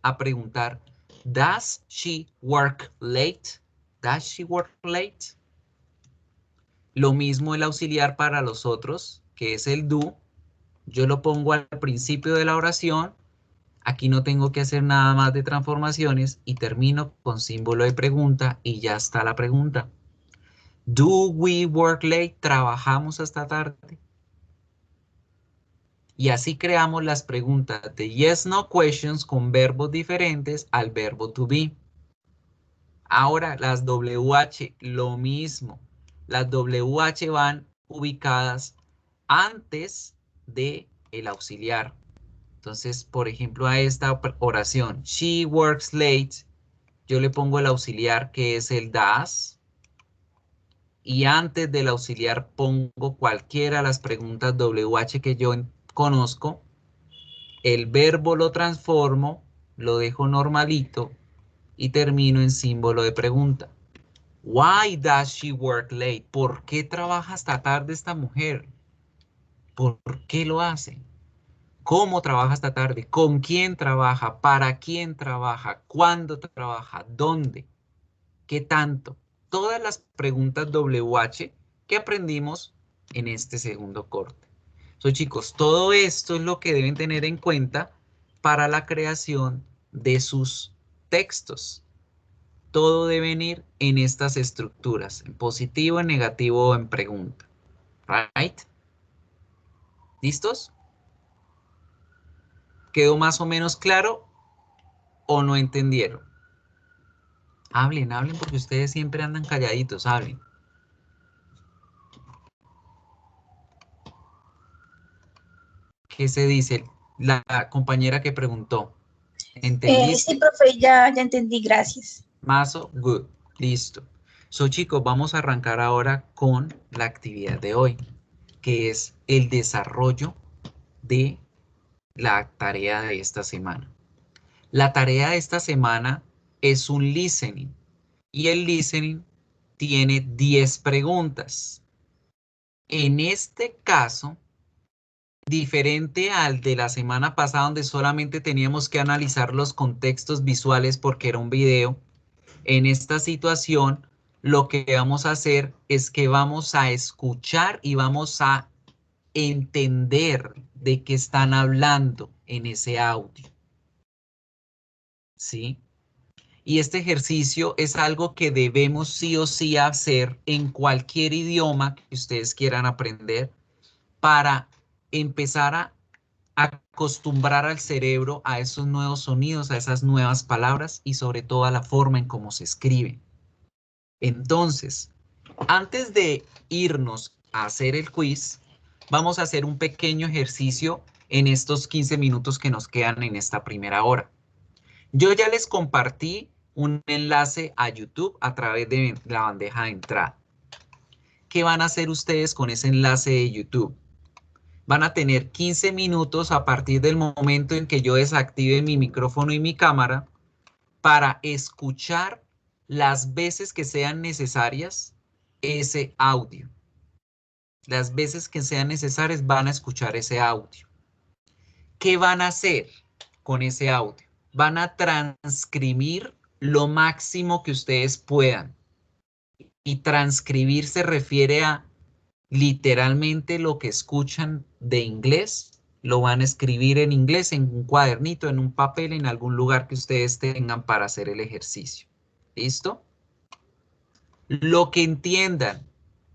a preguntar, does she work late? Does she work late? Lo mismo el auxiliar para los otros, que es el do. Yo lo pongo al principio de la oración. Aquí no tengo que hacer nada más de transformaciones y termino con símbolo de pregunta y ya está la pregunta. Do we work late? ¿Trabajamos hasta tarde? Y así creamos las preguntas de yes, no questions con verbos diferentes al verbo to be. Ahora las WH, lo mismo. Las WH van ubicadas antes de el auxiliar. Entonces, por ejemplo, a esta oración, she works late, yo le pongo el auxiliar que es el does. Y antes del auxiliar pongo cualquiera de las preguntas WH que yo conozco. El verbo lo transformo, lo dejo normalito y termino en símbolo de pregunta. Why does she work late? ¿Por qué trabaja hasta tarde esta mujer? ¿Por qué lo hace? ¿Cómo trabaja hasta tarde? ¿Con quién trabaja? ¿Para quién trabaja? ¿Cuándo trabaja? ¿Dónde? ¿Qué tanto? Todas las preguntas WH que aprendimos en este segundo corte. Chicos, todo esto es lo que deben tener en cuenta para la creación de sus textos. Todo debe ir en estas estructuras, en positivo, en negativo o en pregunta. Right? ¿Listos? ¿Quedó más o menos claro o no entendieron? Hablen, hablen porque ustedes siempre andan calladitos, hablen. ¿Qué se dice? La compañera que preguntó. ¿Entendiste? Sí, profe, ya entendí, gracias. Mazo, good, listo. Chicos, vamos a arrancar ahora con la actividad de hoy, que es el desarrollo de la tarea de esta semana. La tarea de esta semana es un listening y el listening tiene 10 preguntas. En este caso, diferente al de la semana pasada donde solamente teníamos que analizar los contextos visuales porque era un video, en esta situación lo que vamos a hacer es que vamos a escuchar y vamos a entender de qué están hablando en ese audio. ¿Sí? Y este ejercicio es algo que debemos sí o sí hacer en cualquier idioma que ustedes quieran aprender para empezar a acostumbrar al cerebro a esos nuevos sonidos, a esas nuevas palabras y sobre todo a la forma en cómo se escriben. Entonces, antes de irnos a hacer el quiz, vamos a hacer un pequeño ejercicio en estos 15 minutos que nos quedan en esta primera hora. Yo ya les compartí un enlace a YouTube a través de la bandeja de entrada. ¿Qué van a hacer ustedes con ese enlace de YouTube? Van a tener 15 minutos a partir del momento en que yo desactive mi micrófono y mi cámara para escuchar las veces que sean necesarias ese audio. Las veces que sean necesarias van a escuchar ese audio. ¿Qué van a hacer con ese audio? Van a transcribir lo máximo que ustedes puedan. Y transcribir se refiere a literalmente lo que escuchan de inglés, lo van a escribir en inglés en un cuadernito, en un papel, en algún lugar que ustedes tengan para hacer el ejercicio. ¿Listo? Lo que entiendan,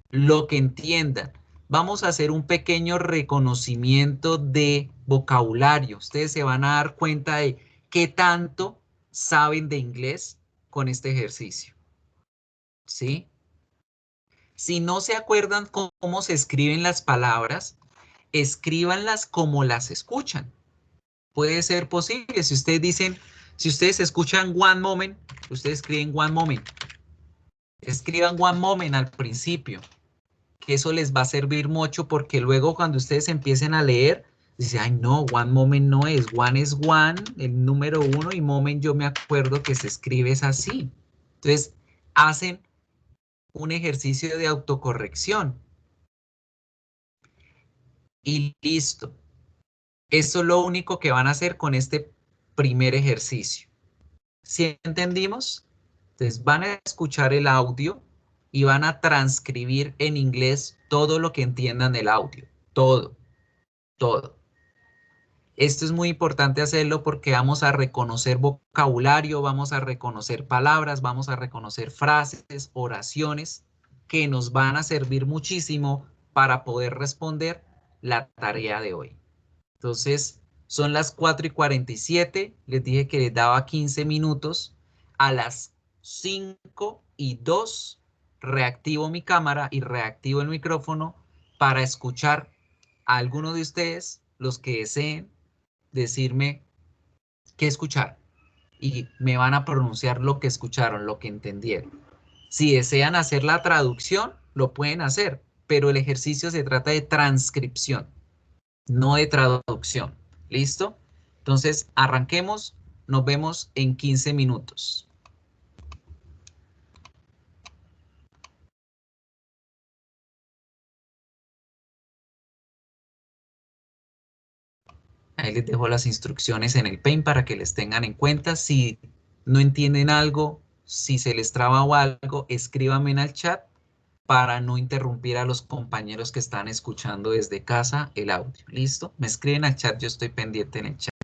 lo que entiendan. Vamos a hacer un pequeño reconocimiento de vocabulario. Ustedes se van a dar cuenta de qué tanto saben de inglés con este ejercicio. ¿Sí? Si no se acuerdan cómo se escriben las palabras, escríbanlas como las escuchan. Puede ser posible. Si ustedes dicen, si ustedes escuchan one moment, ustedes escriben one moment. Escriban one moment al principio, que eso les va a servir mucho porque luego cuando ustedes empiecen a leer, dicen, ay no, one moment no es one, el número 1 y moment yo me acuerdo que se escribe es así. Entonces, hacen un ejercicio de autocorrección. Y listo. Eso es lo único que van a hacer con este primer ejercicio. ¿Sí entendimos? Entonces van a escuchar el audio y van a transcribir en inglés todo lo que entiendan del audio. Todo, todo. Esto es muy importante hacerlo porque vamos a reconocer vocabulario, vamos a reconocer palabras, vamos a reconocer frases, oraciones que nos van a servir muchísimo para poder responder la tarea de hoy. Entonces, son las 4:47. Les dije que les daba 15 minutos. A las 5:02 reactivo mi cámara y reactivo el micrófono para escuchar a alguno de ustedes, los que deseen, decirme qué escuchar. Y me van a pronunciar lo que escucharon, lo que entendieron. Si desean hacer la traducción, lo pueden hacer, pero el ejercicio se trata de transcripción, no de traducción. ¿Listo? Entonces, arranquemos. Nos vemos en 15 minutos. Ahí les dejo las instrucciones en el Paint para que les tengan en cuenta. Si no entienden algo, si se les traba o algo, escríbanme en el chat para no interrumpir a los compañeros que están escuchando desde casa el audio. ¿Listo? Me escriben al chat, yo estoy pendiente en el chat.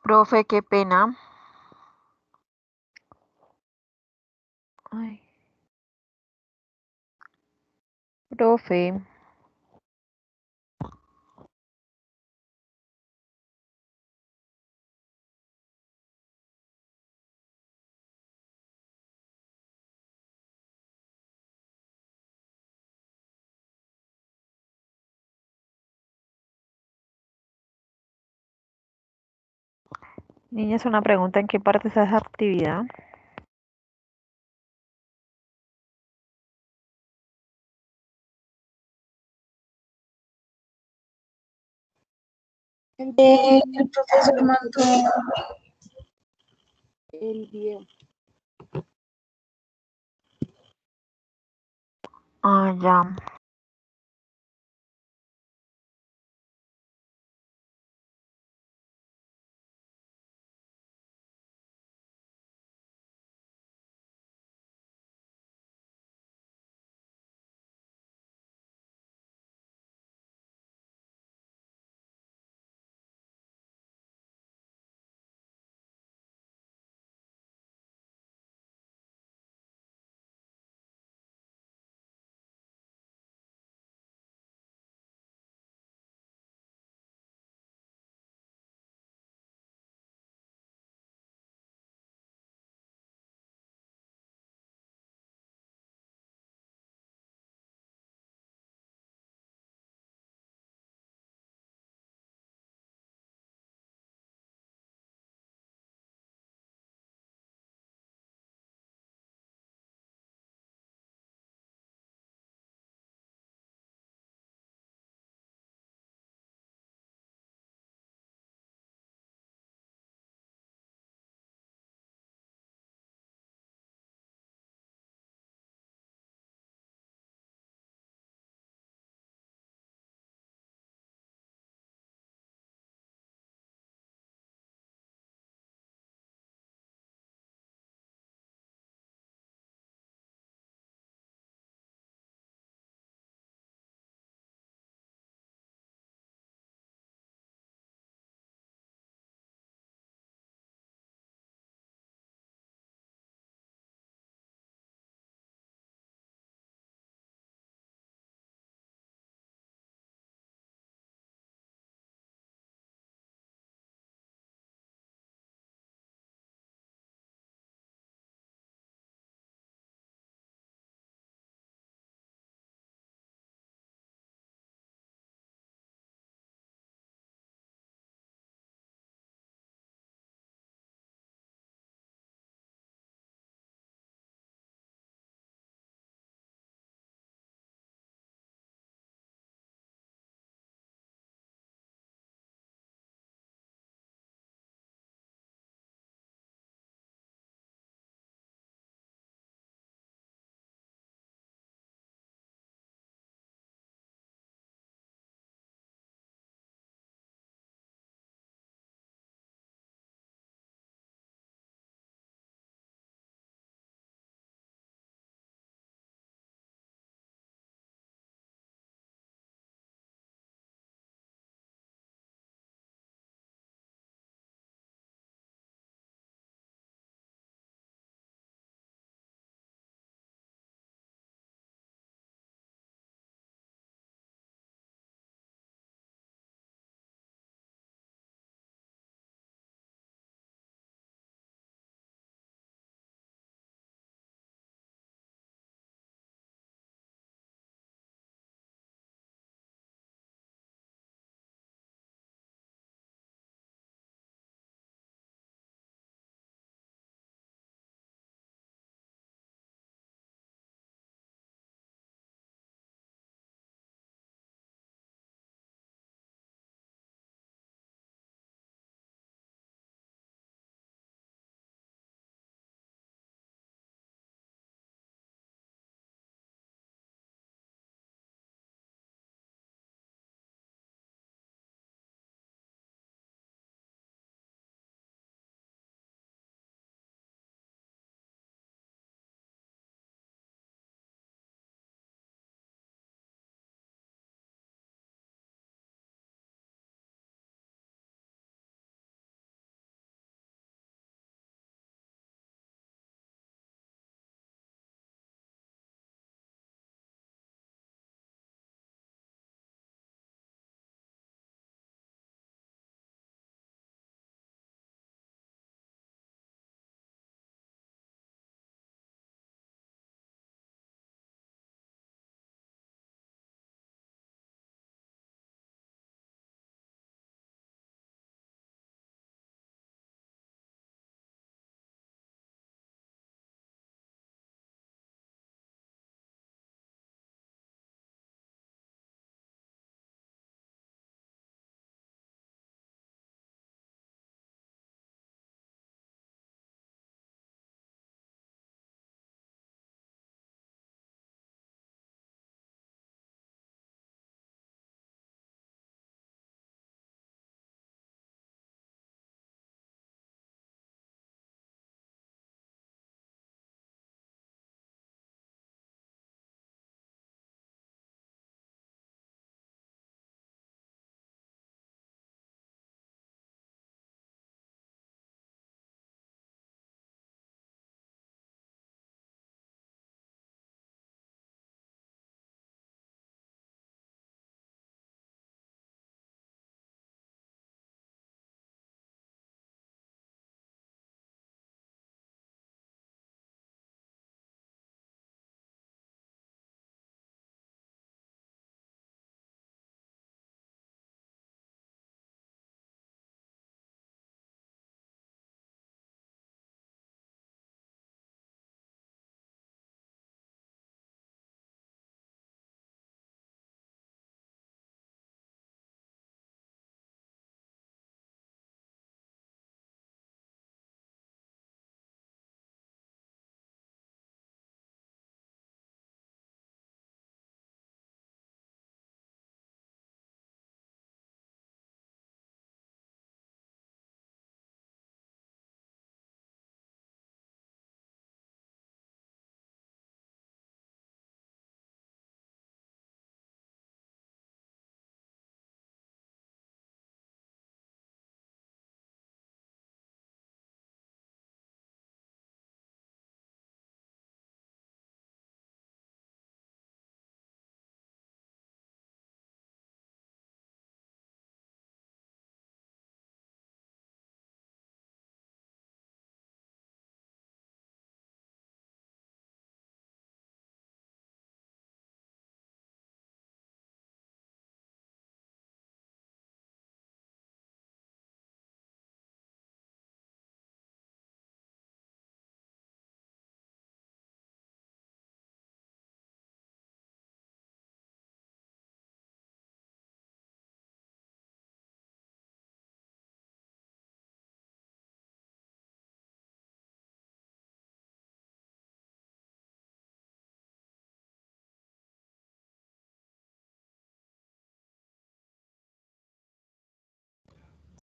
Profe, qué pena. Ay. Profe. Niñas, una pregunta, ¿en qué parte está esa actividad? El profesor mandó El video. Ah, ya.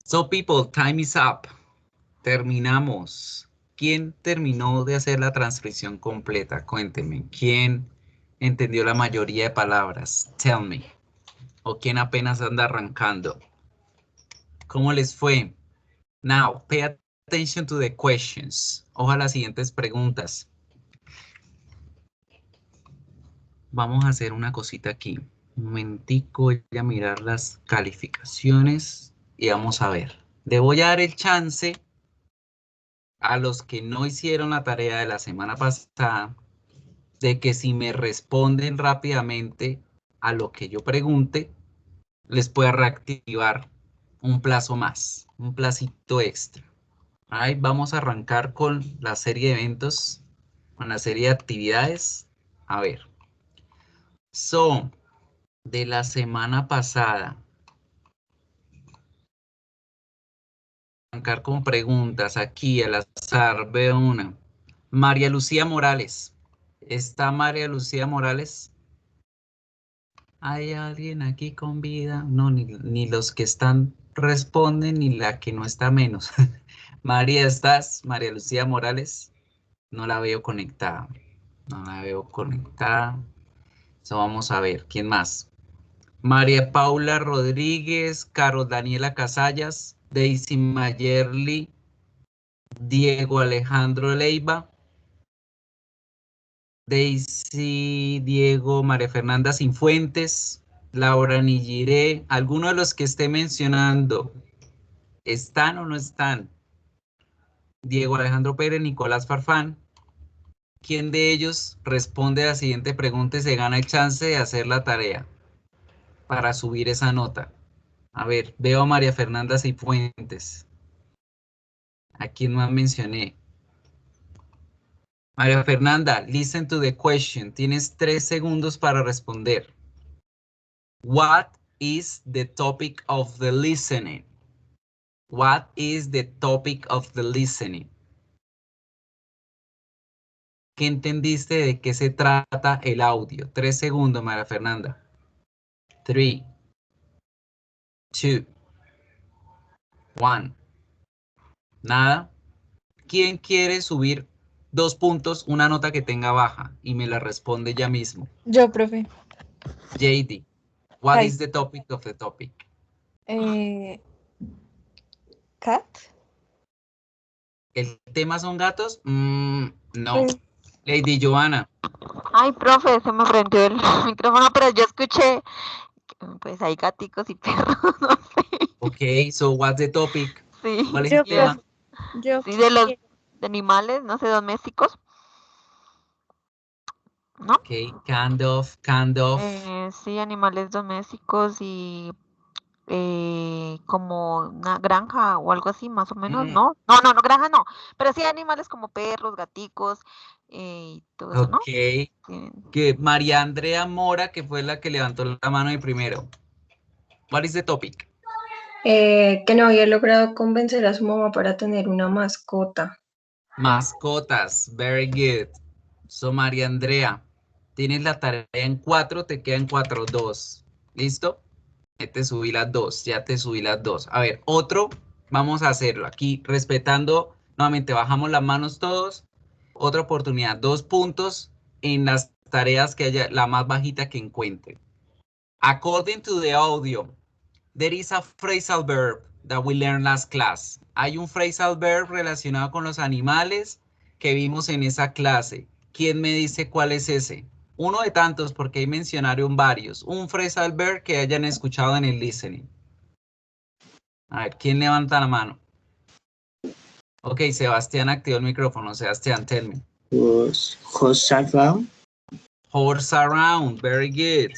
So people, time is up. Terminamos. ¿Quién terminó de hacer la transcripción completa? Cuéntenme. ¿Quién entendió la mayoría de palabras? Tell me. ¿O quién apenas anda arrancando? ¿Cómo les fue? Now, pay attention to the questions. Ojo a las siguientes preguntas. Vamos a hacer una cosita aquí. Un momentico, voy a mirar las calificaciones y vamos a ver. Le voy a dar el chance a los que no hicieron la tarea de la semana pasada de que si me responden rápidamente a lo que yo pregunte, les pueda reactivar un plazo más, un placito extra. Ahí vamos a arrancar con la serie de eventos, con la serie de actividades. A ver. So, de la semana pasada. Arrancar con preguntas aquí al azar. Veo una. María Lucía Morales. ¿Está María Lucía Morales? ¿Hay alguien aquí con vida? No, ni los que están responden, ni la que no está menos. María, ¿estás? María Lucía Morales. No la veo conectada. No la veo conectada. So, vamos a ver. ¿Quién más? María Paula Rodríguez, Carol Daniela Casallas, Daisy Mayerly, Diego Alejandro Leiva, Daisy, Diego, María Fernanda Cifuentes, Laura Nilliré. ¿Alguno de los que esté mencionando están o no están? Diego Alejandro Pérez, Nicolás Farfán. ¿Quién de ellos responde a la siguiente pregunta y se gana el chance de hacer la tarea para subir esa nota? A ver, veo a María Fernanda Cifuentes. ¿A quién más mencioné? María Fernanda, listen to the question. Tienes 3 segundos para responder. What is the topic of the listening? What is the topic of the listening? ¿Qué entendiste de qué se trata el audio? 3 segundos, María Fernanda. 3, 2, 1. Nada. ¿Quién quiere subir 2 puntos, una nota que tenga baja? Y me la responde ya mismo. Yo, profe. JD, what Hi. is the topic of the topic? Cat. ¿El tema son gatos? No. Pues, Lady Joanna. Ay, profe, se me prendió el micrófono, pero yo escuché, pues hay gaticos y perros, no sé. Ok, so what's the topic? Sí, ¿Cuál es yo, el tema? yo sí, de los quisiera- de animales, no sé, domésticos. ¿No? Ok, kind of. Sí, animales domésticos y como una granja o algo así, más o menos, ¿no? No, granja no, pero sí animales como perros, gaticos y todo eso, ¿no? Ok, que María Andrea Mora, que fue la que levantó la mano de primero. What is the topic? Que no había logrado convencer a su mamá para tener una mascota. Mascotas, very good. So María Andrea, tienes la tarea en 4, te quedan 4, 2. ¿Listo? Ya te subí las 2, ya te subí las 2. A ver, otro, vamos a hacerlo aquí, respetando, nuevamente bajamos las manos todos. Otra oportunidad, 2 puntos en las tareas que haya, la más bajita que encuentren. According to the audio, there is a phrasal verb that we learned last class. Hay un phrasal verb relacionado con los animales que vimos en esa clase. ¿Quién me dice cuál es ese? Uno de tantos, porque ahí mencionaron varios. Un phrasal verb que hayan escuchado en el listening. A ver, ¿quién levanta la mano? Ok, Sebastián activó el micrófono. Sebastián, tell me. Horse around. Horse around, very good.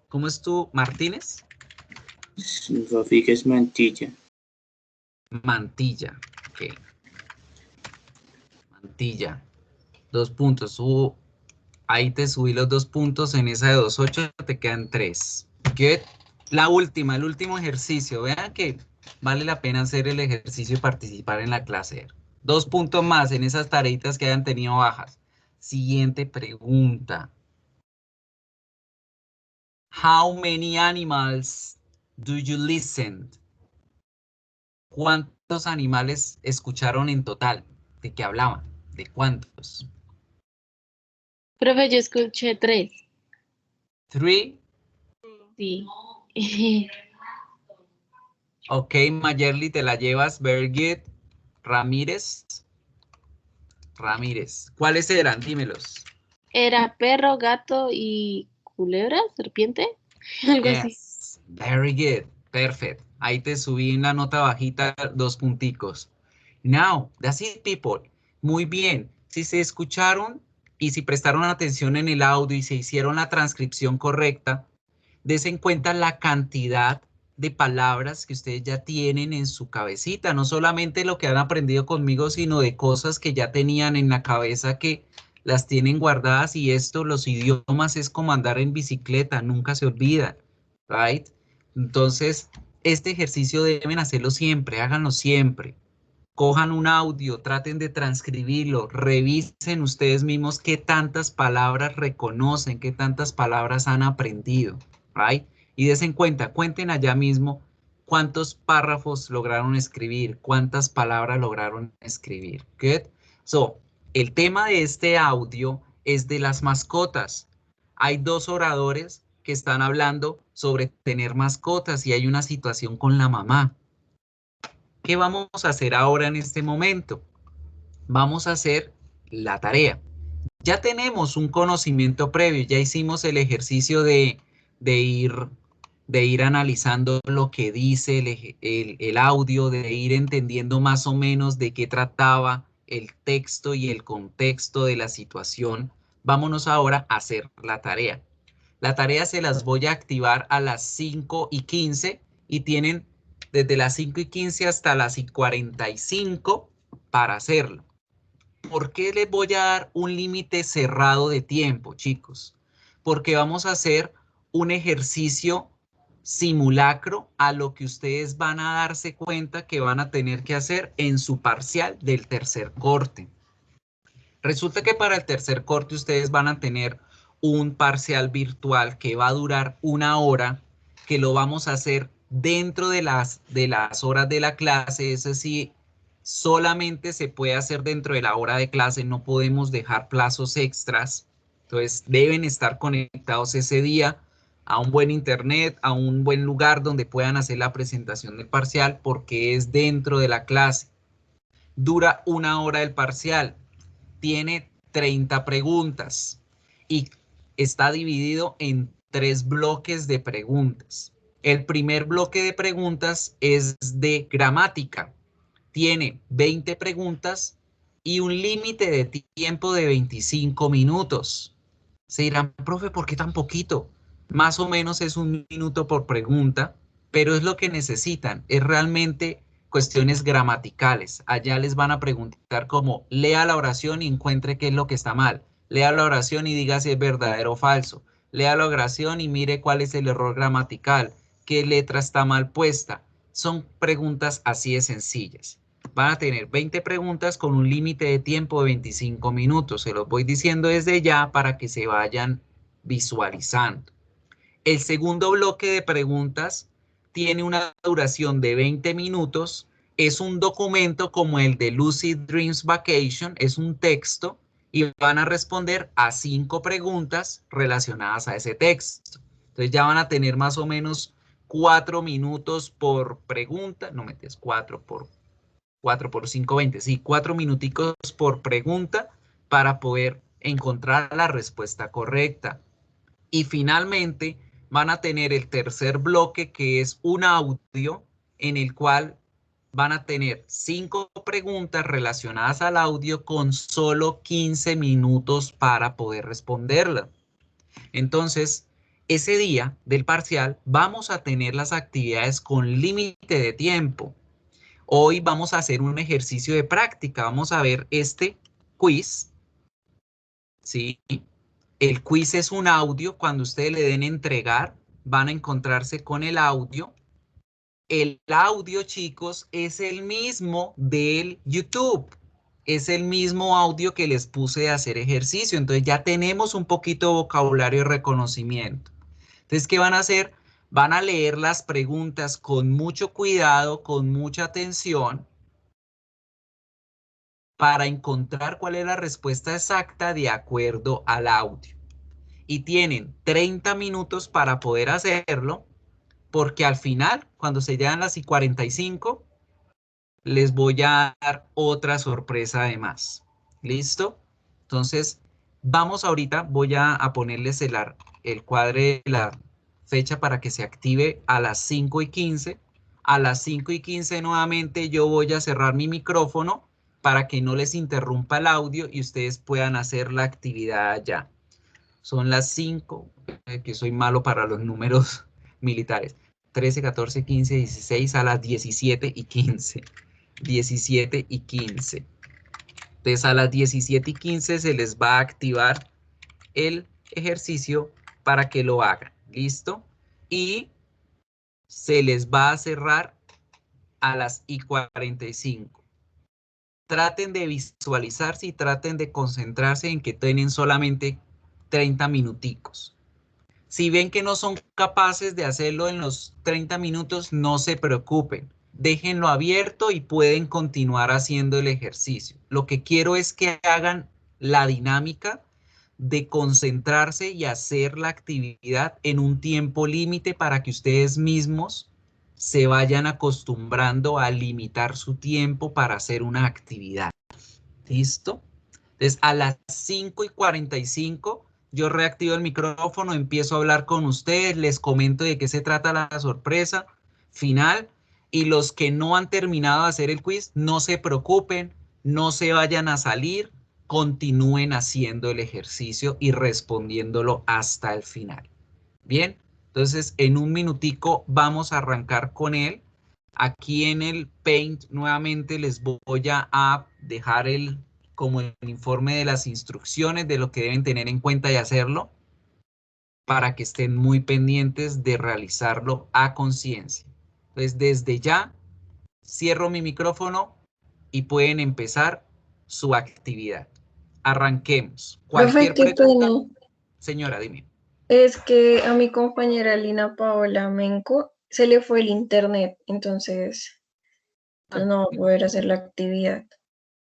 ¿Cómo es tú, Martínez? Rodríguez Mantilla. Mantilla, ok. Mantilla. 2 puntos. Ahí te subí los 2 puntos. En esa de 2.8 te quedan 3. Good. La última, el último ejercicio. Vean que vale la pena hacer el ejercicio y participar en la clase. 2 puntos más en esas tareitas que hayan tenido bajas. Siguiente pregunta. How many animals do you listen? ¿Cuántos animales escucharon en total? ¿De qué hablaban? ¿De cuántos? Profe, yo escuché 3. 3. Sí. Ok, Mayerly, te la llevas. Very good. Ramírez. ¿Cuáles eran? Dímelos. Era perro, gato y culebra, serpiente, algo así. Yes. Very good. Perfect. Ahí te subí en la nota bajita 2 punticos. Now, that's it, people. Muy bien. Si se escucharon y si prestaron atención en el audio y se hicieron la transcripción correcta, des en cuenta la cantidad de palabras que ustedes ya tienen en su cabecita. No solamente lo que han aprendido conmigo, sino de cosas que ya tenían en la cabeza que las tienen guardadas. Y esto, los idiomas, es como andar en bicicleta. Nunca se olvida. Right? Entonces, este ejercicio deben hacerlo siempre. Háganlo siempre. Cojan un audio, traten de transcribirlo, revisen ustedes mismos qué tantas palabras reconocen, qué tantas palabras han aprendido, ¿right? Y des en cuenta, cuenten allá mismo cuántos párrafos lograron escribir, cuántas palabras lograron escribir. Good. So, el tema de este audio es de las mascotas. Hay 2 oradores que están hablando sobre tener mascotas y hay una situación con la mamá. ¿Qué vamos a hacer ahora en este momento? Vamos a hacer la tarea. Ya tenemos un conocimiento previo, ya hicimos el ejercicio de ir analizando lo que dice el audio, de ir entendiendo más o menos de qué trataba el texto y el contexto de la situación. Vámonos ahora a hacer la tarea. La tarea se las voy a activar a las 5:15 y tienen desde las 5:15 hasta las 5:45 para hacerlo. ¿Por qué les voy a dar un límite cerrado de tiempo, chicos? Porque vamos a hacer un ejercicio simulacro a lo que ustedes van a darse cuenta que van a tener que hacer en su parcial del tercer corte. Resulta que para el tercer corte ustedes van a tener un parcial virtual que va a durar 1 hora, que lo vamos a hacer dentro de las horas de la clase. Es decir, solamente se puede hacer dentro de la hora de clase, no podemos dejar plazos extras. Entonces deben estar conectados ese día a un buen internet, a un buen lugar donde puedan hacer la presentación del parcial, porque es dentro de la clase. Dura 1 hora el parcial, tiene 30 preguntas y está dividido en 3 bloques de preguntas. El primer bloque de preguntas es de gramática. Tiene 20 preguntas y un límite de tiempo de 25 minutos. Se dirán, profe, ¿por qué tan poquito? Más o menos es 1 minuto por pregunta, pero es lo que necesitan. Es realmente cuestiones gramaticales. Allá les van a preguntar como, lea la oración y encuentre qué es lo que está mal. Lea la oración y diga si es verdadero o falso. Lea la oración y mire cuál es el error gramatical, qué letra está mal puesta. Son preguntas así de sencillas. Van a tener 20 preguntas con un límite de tiempo de 25 minutos. Se los voy diciendo desde ya para que se vayan visualizando. El segundo bloque de preguntas tiene una duración de 20 minutos. Es un documento como el de Lucid Dreams Vacation. Es un texto y van a responder a 5 preguntas relacionadas a ese texto. Entonces ya van a tener más o menos 4 minutos por pregunta. No metes 4 por 5, 20. Sí, 4 minuticos por pregunta para poder encontrar la respuesta correcta. Y finalmente van a tener el tercer bloque, que es un audio en el cual van a tener 5 preguntas relacionadas al audio con solo 15 minutos para poder responderla. Entonces, ese día del parcial vamos a tener las actividades con límite de tiempo. Hoy vamos a hacer un ejercicio de práctica. Vamos a ver este quiz. ¿Sí? El quiz es un audio. Cuando ustedes le den entregar, van a encontrarse con el audio. El audio, chicos, es el mismo del YouTube. Es el mismo audio que les puse de hacer ejercicio. Entonces ya tenemos un poquito de vocabulario y reconocimiento. Entonces, ¿qué van a hacer? Van a leer las preguntas con mucho cuidado, con mucha atención, para encontrar cuál es la respuesta exacta de acuerdo al audio. Y tienen 30 minutos para poder hacerlo, porque al final, cuando se llegan las y 45, les voy a dar otra sorpresa además. ¿Listo? Entonces, vamos ahorita, voy a ponerles el cuadre, la fecha para que se active a las 5:15. A las 5:15 nuevamente yo voy a cerrar mi micrófono para que no les interrumpa el audio y ustedes puedan hacer la actividad ya. Son las 5, que soy malo para los números militares. 13, 14, 15, 16 a las 17:15. 17:15. Entonces a las 17:15 se les va a activar el ejercicio para que lo hagan. ¿Listo? Y se les va a cerrar a las 45. Traten de visualizarse y traten de concentrarse en que tienen solamente 30 minuticos. Si ven que no son capaces de hacerlo en los 30 minutos, no se preocupen. Déjenlo abierto y pueden continuar haciendo el ejercicio. Lo que quiero es que hagan la dinámica de concentrarse y hacer la actividad en un tiempo límite para que ustedes mismos se vayan acostumbrando a limitar su tiempo para hacer una actividad. ¿Listo? Entonces, a las 5:45 yo reactivo el micrófono, empiezo a hablar con ustedes, les comento de qué se trata la sorpresa final, y los que no han terminado de hacer el quiz, no se preocupen, no se vayan a salir, continúen haciendo el ejercicio y respondiéndolo hasta el final. Bien, entonces en un minutico vamos a arrancar con él. Aquí en el Paint nuevamente les voy a dejar como el informe de las instrucciones de lo que deben tener en cuenta y hacerlo para que estén muy pendientes de realizarlo a conciencia. Entonces desde ya cierro mi micrófono y pueden empezar su actividad. Arranquemos. Profe, Cualquier qué pregunta, pena. señora, dime. Es que a mi compañera Lina Paola Menco se le fue el internet, entonces pues no va a poder hacer la actividad.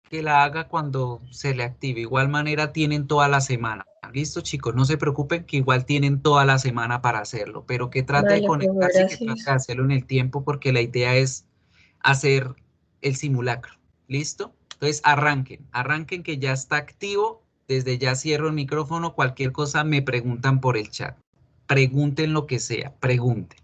Que la haga cuando se le active. Igual manera tienen toda la semana. Listo, chicos, no se preocupen que igual tienen toda la semana para hacerlo, pero que trate de Vale, profe, conectarse y que trate gracias. de hacerlo en el tiempo porque la idea es hacer el simulacro. ¿Listo? Entonces arranquen que ya está activo. Desde ya cierro el micrófono. Cualquier cosa me preguntan por el chat. Pregunten lo que sea, pregunten.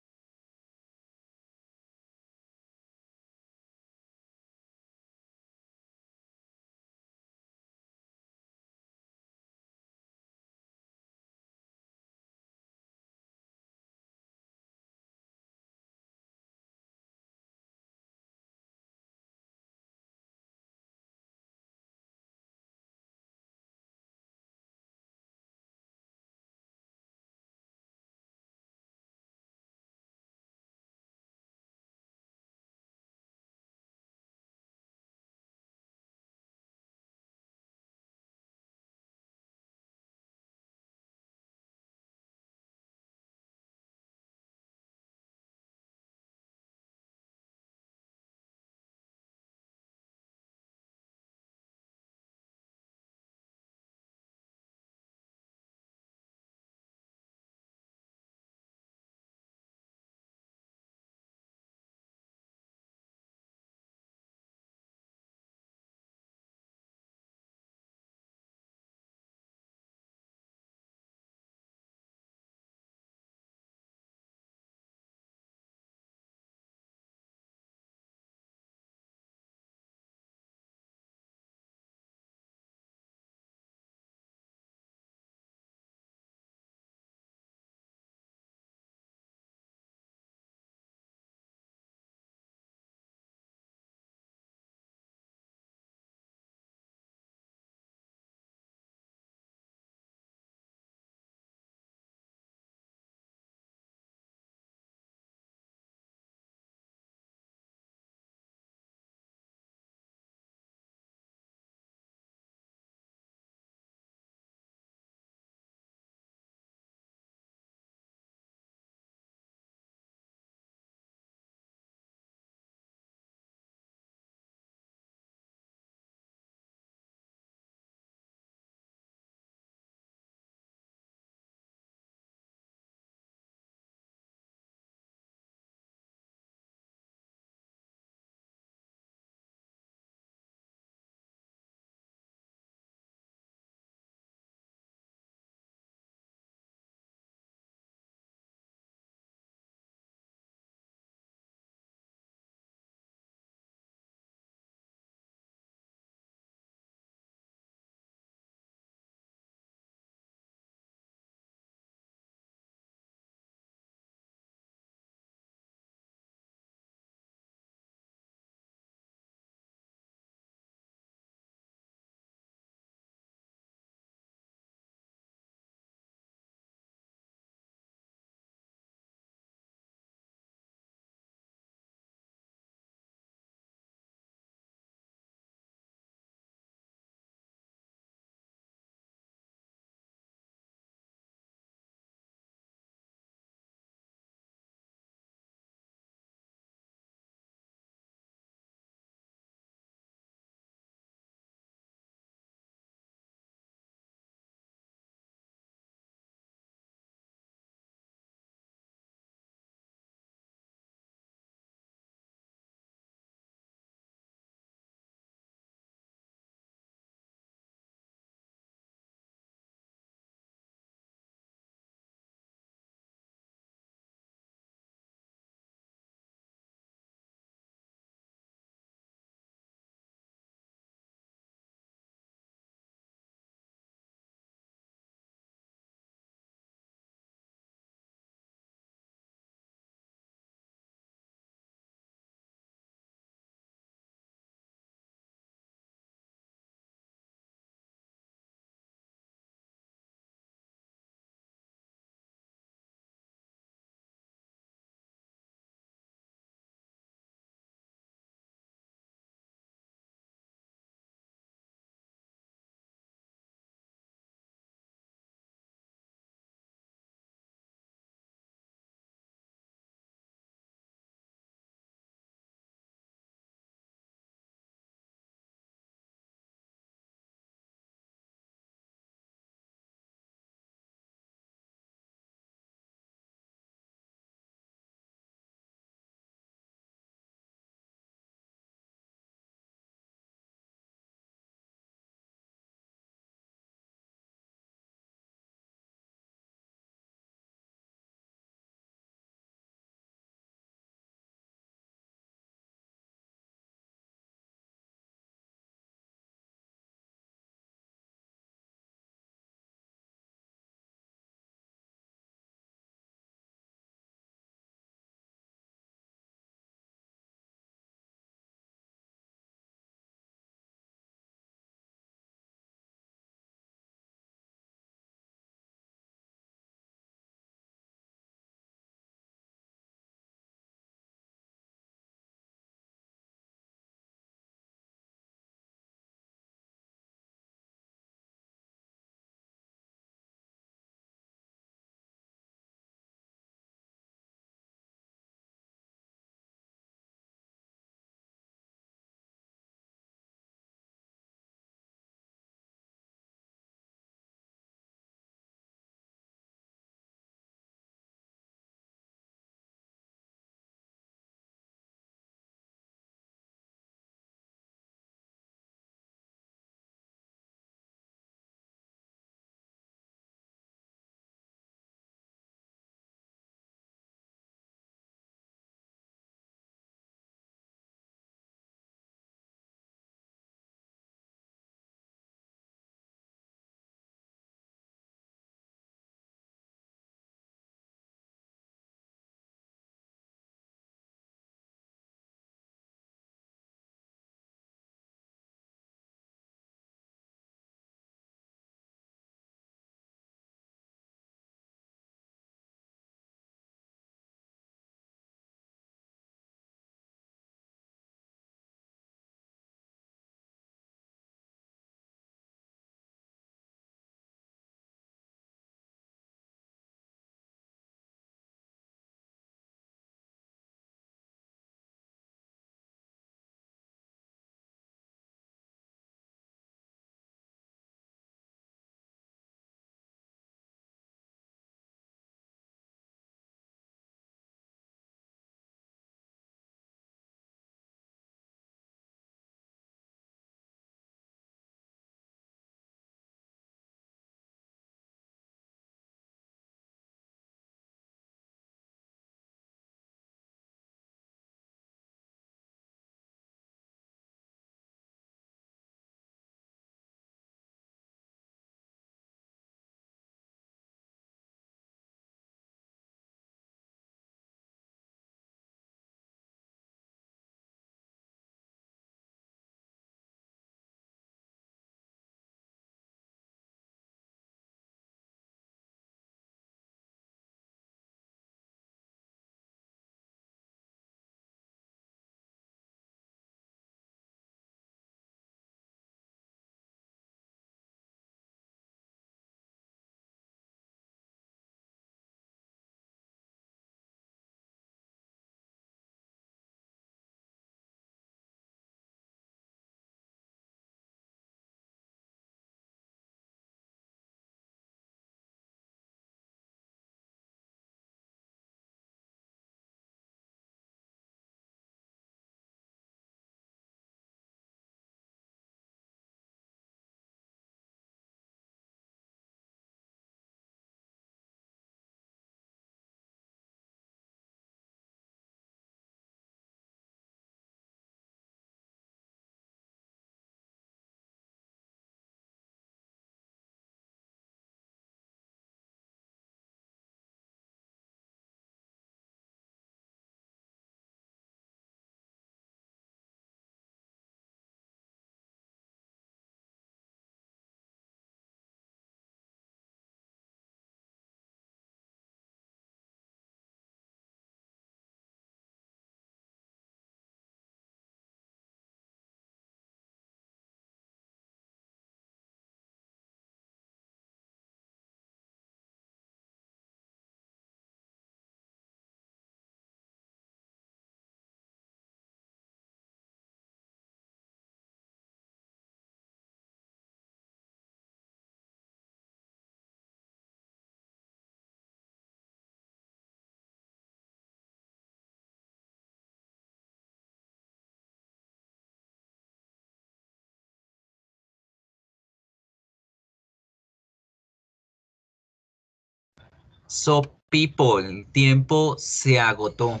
So, people, el tiempo se agotó.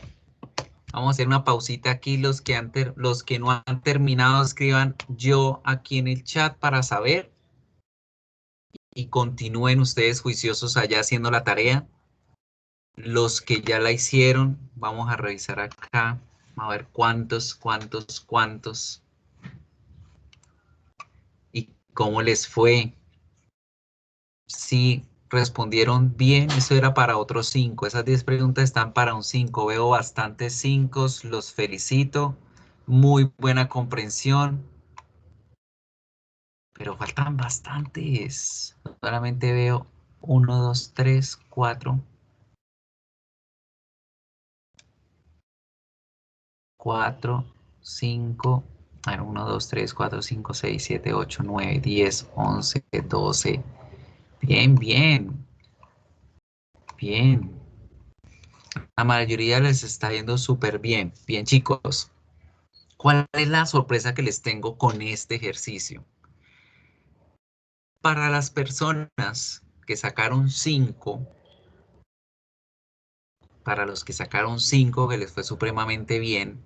Vamos a hacer una pausita aquí. Los que no han terminado, escriban yo aquí en el chat para saber. Y continúen ustedes juiciosos allá haciendo la tarea. Los que ya la hicieron, vamos a revisar acá. A ver cuántos. Y cómo les fue. Si respondieron bien, eso era para otros 5. Esas 10 preguntas están para un 5. Veo bastantes 5, los felicito. Muy buena comprensión. Pero faltan bastantes. Solamente veo 1, 2, 3, 4. 4, 5. A ver, 1, 2, 3, 4, 5, 6, 7, 8, 9, 10, 11, 12. Bien, bien. Bien. La mayoría les está yendo súper bien. Bien, chicos. ¿Cuál es la sorpresa que les tengo con este ejercicio? Para las personas que sacaron 5, para los que sacaron 5, que les fue supremamente bien,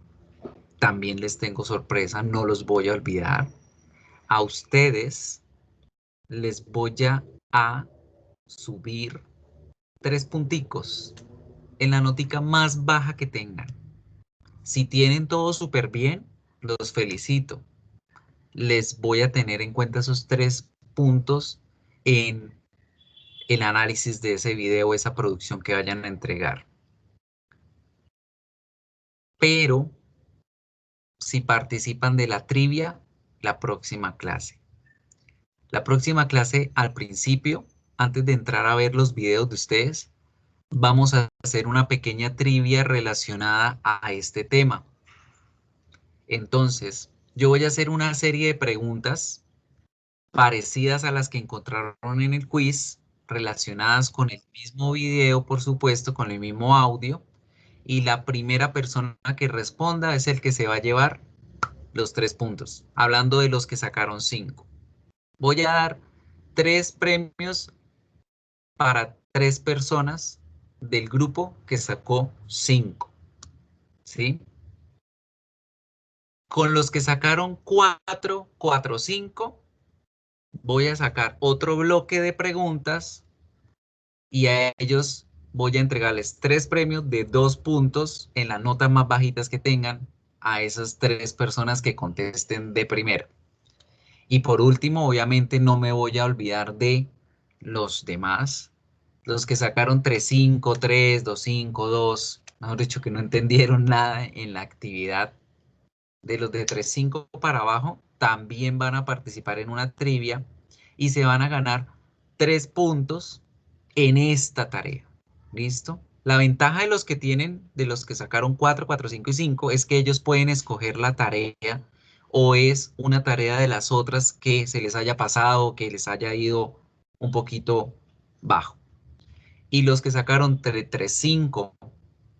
también les tengo sorpresa, no los voy a olvidar. A ustedes les voy a subir 3 punticos en la notica más baja que tengan. Si tienen todo súper bien, los felicito. Les voy a tener en cuenta esos 3 puntos en el análisis de ese video, esa producción que vayan a entregar. Pero si participan de la trivia, la próxima clase. La próxima clase, al principio, antes de entrar a ver los videos de ustedes, vamos a hacer una pequeña trivia relacionada a este tema. Entonces, yo voy a hacer una serie de preguntas parecidas a las que encontraron en el quiz, relacionadas con el mismo video, por supuesto, con el mismo audio, y la primera persona que responda es el que se va a llevar los 3 puntos, hablando de los que sacaron 5. Voy a dar 3 premios para 3 personas del grupo que sacó 5, ¿sí? Con los que sacaron 4, 5, voy a sacar otro bloque de preguntas y a ellos voy a entregarles 3 premios de 2 puntos en las notas más bajitas que tengan a esas 3 personas que contesten de primero. Y por último, obviamente no me voy a olvidar de los demás, los que sacaron 3-5, 3, 2-5, 2, mejor dicho que no entendieron nada en la actividad. De los de 3-5 para abajo, también van a participar en una trivia y se van a ganar 3 puntos en esta tarea. ¿Listo? La ventaja de los que sacaron 4, 4, 5 y 5 es que ellos pueden escoger la tarea o es una tarea de las otras que se les haya pasado, que les haya ido un poquito bajo. Y los que sacaron 3-5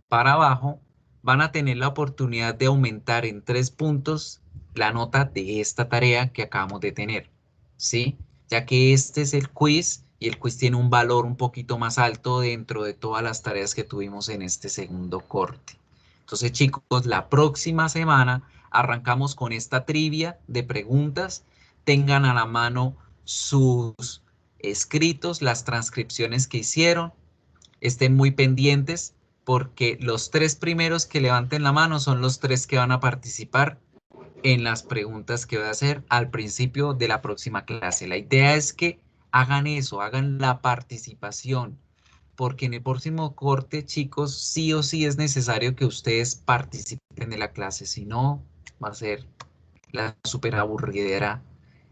para abajo van a tener la oportunidad de aumentar en 3 puntos la nota de esta tarea que acabamos de tener, ¿sí? Ya que este es el quiz y el quiz tiene un valor un poquito más alto dentro de todas las tareas que tuvimos en este segundo corte. Entonces, chicos, la próxima semana arrancamos con esta trivia de preguntas. Tengan a la mano sus escritos, las transcripciones que hicieron. Estén muy pendientes porque los 3 primeros que levanten la mano son los 3 que van a participar en las preguntas que voy a hacer al principio de la próxima clase. La idea es que hagan eso, hagan la participación, porque en el próximo corte, chicos, sí o sí es necesario que ustedes participen de la clase, si no, va a ser la súper aburridera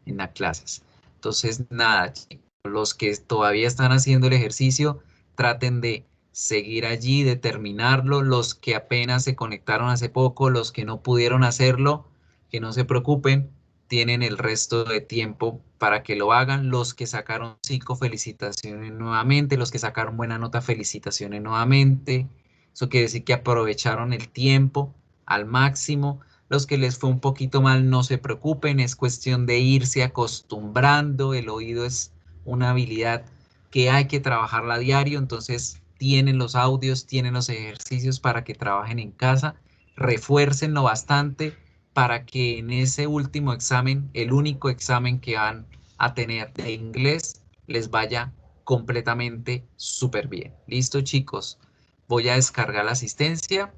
en las clases. Entonces, nada, chicos, los que todavía están haciendo el ejercicio, traten de seguir allí, de terminarlo. Los que apenas se conectaron hace poco, los que no pudieron hacerlo, que no se preocupen, tienen el resto de tiempo para que lo hagan. Los que sacaron 5, felicitaciones nuevamente. Los que sacaron buena nota, felicitaciones nuevamente. Eso quiere decir que aprovecharon el tiempo al máximo. Los que les fue un poquito mal, no se preocupen, es cuestión de irse acostumbrando. El oído es una habilidad que hay que trabajarla a diario, entonces tienen los audios, tienen los ejercicios para que trabajen en casa, refuércenlo bastante para que en ese último examen, el único examen que van a tener de inglés, les vaya completamente súper bien. ¿Listo, chicos? Voy a descargar la asistencia.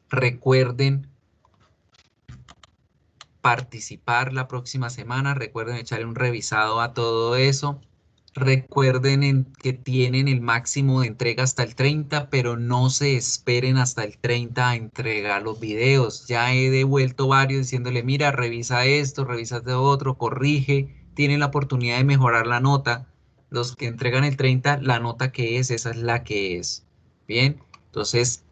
Recuerden participar la próxima semana. Recuerden echarle un revisado a todo eso. Recuerden que tienen el máximo de entrega hasta el 30, pero no se esperen hasta el 30 a entregar los videos. Ya he devuelto varios diciéndole, mira, revisa esto, revisa de otro, corrige. Tienen la oportunidad de mejorar la nota. Los que entregan el 30, la nota que es, esa es la que es. Bien, entonces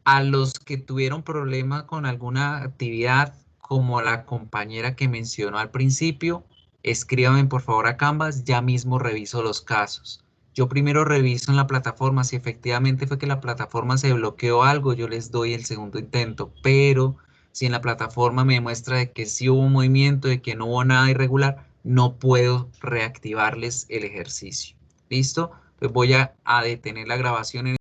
a los que tuvieron problema con alguna actividad, como la compañera que mencionó al principio, escríbanme por favor a Canvas, ya mismo reviso los casos. Yo primero reviso en la plataforma, si efectivamente fue que la plataforma se bloqueó algo, yo les doy el segundo intento, pero si en la plataforma me muestra de que sí hubo movimiento, de que no hubo nada irregular, no puedo reactivarles el ejercicio. ¿Listo? Entonces voy a detener la grabación en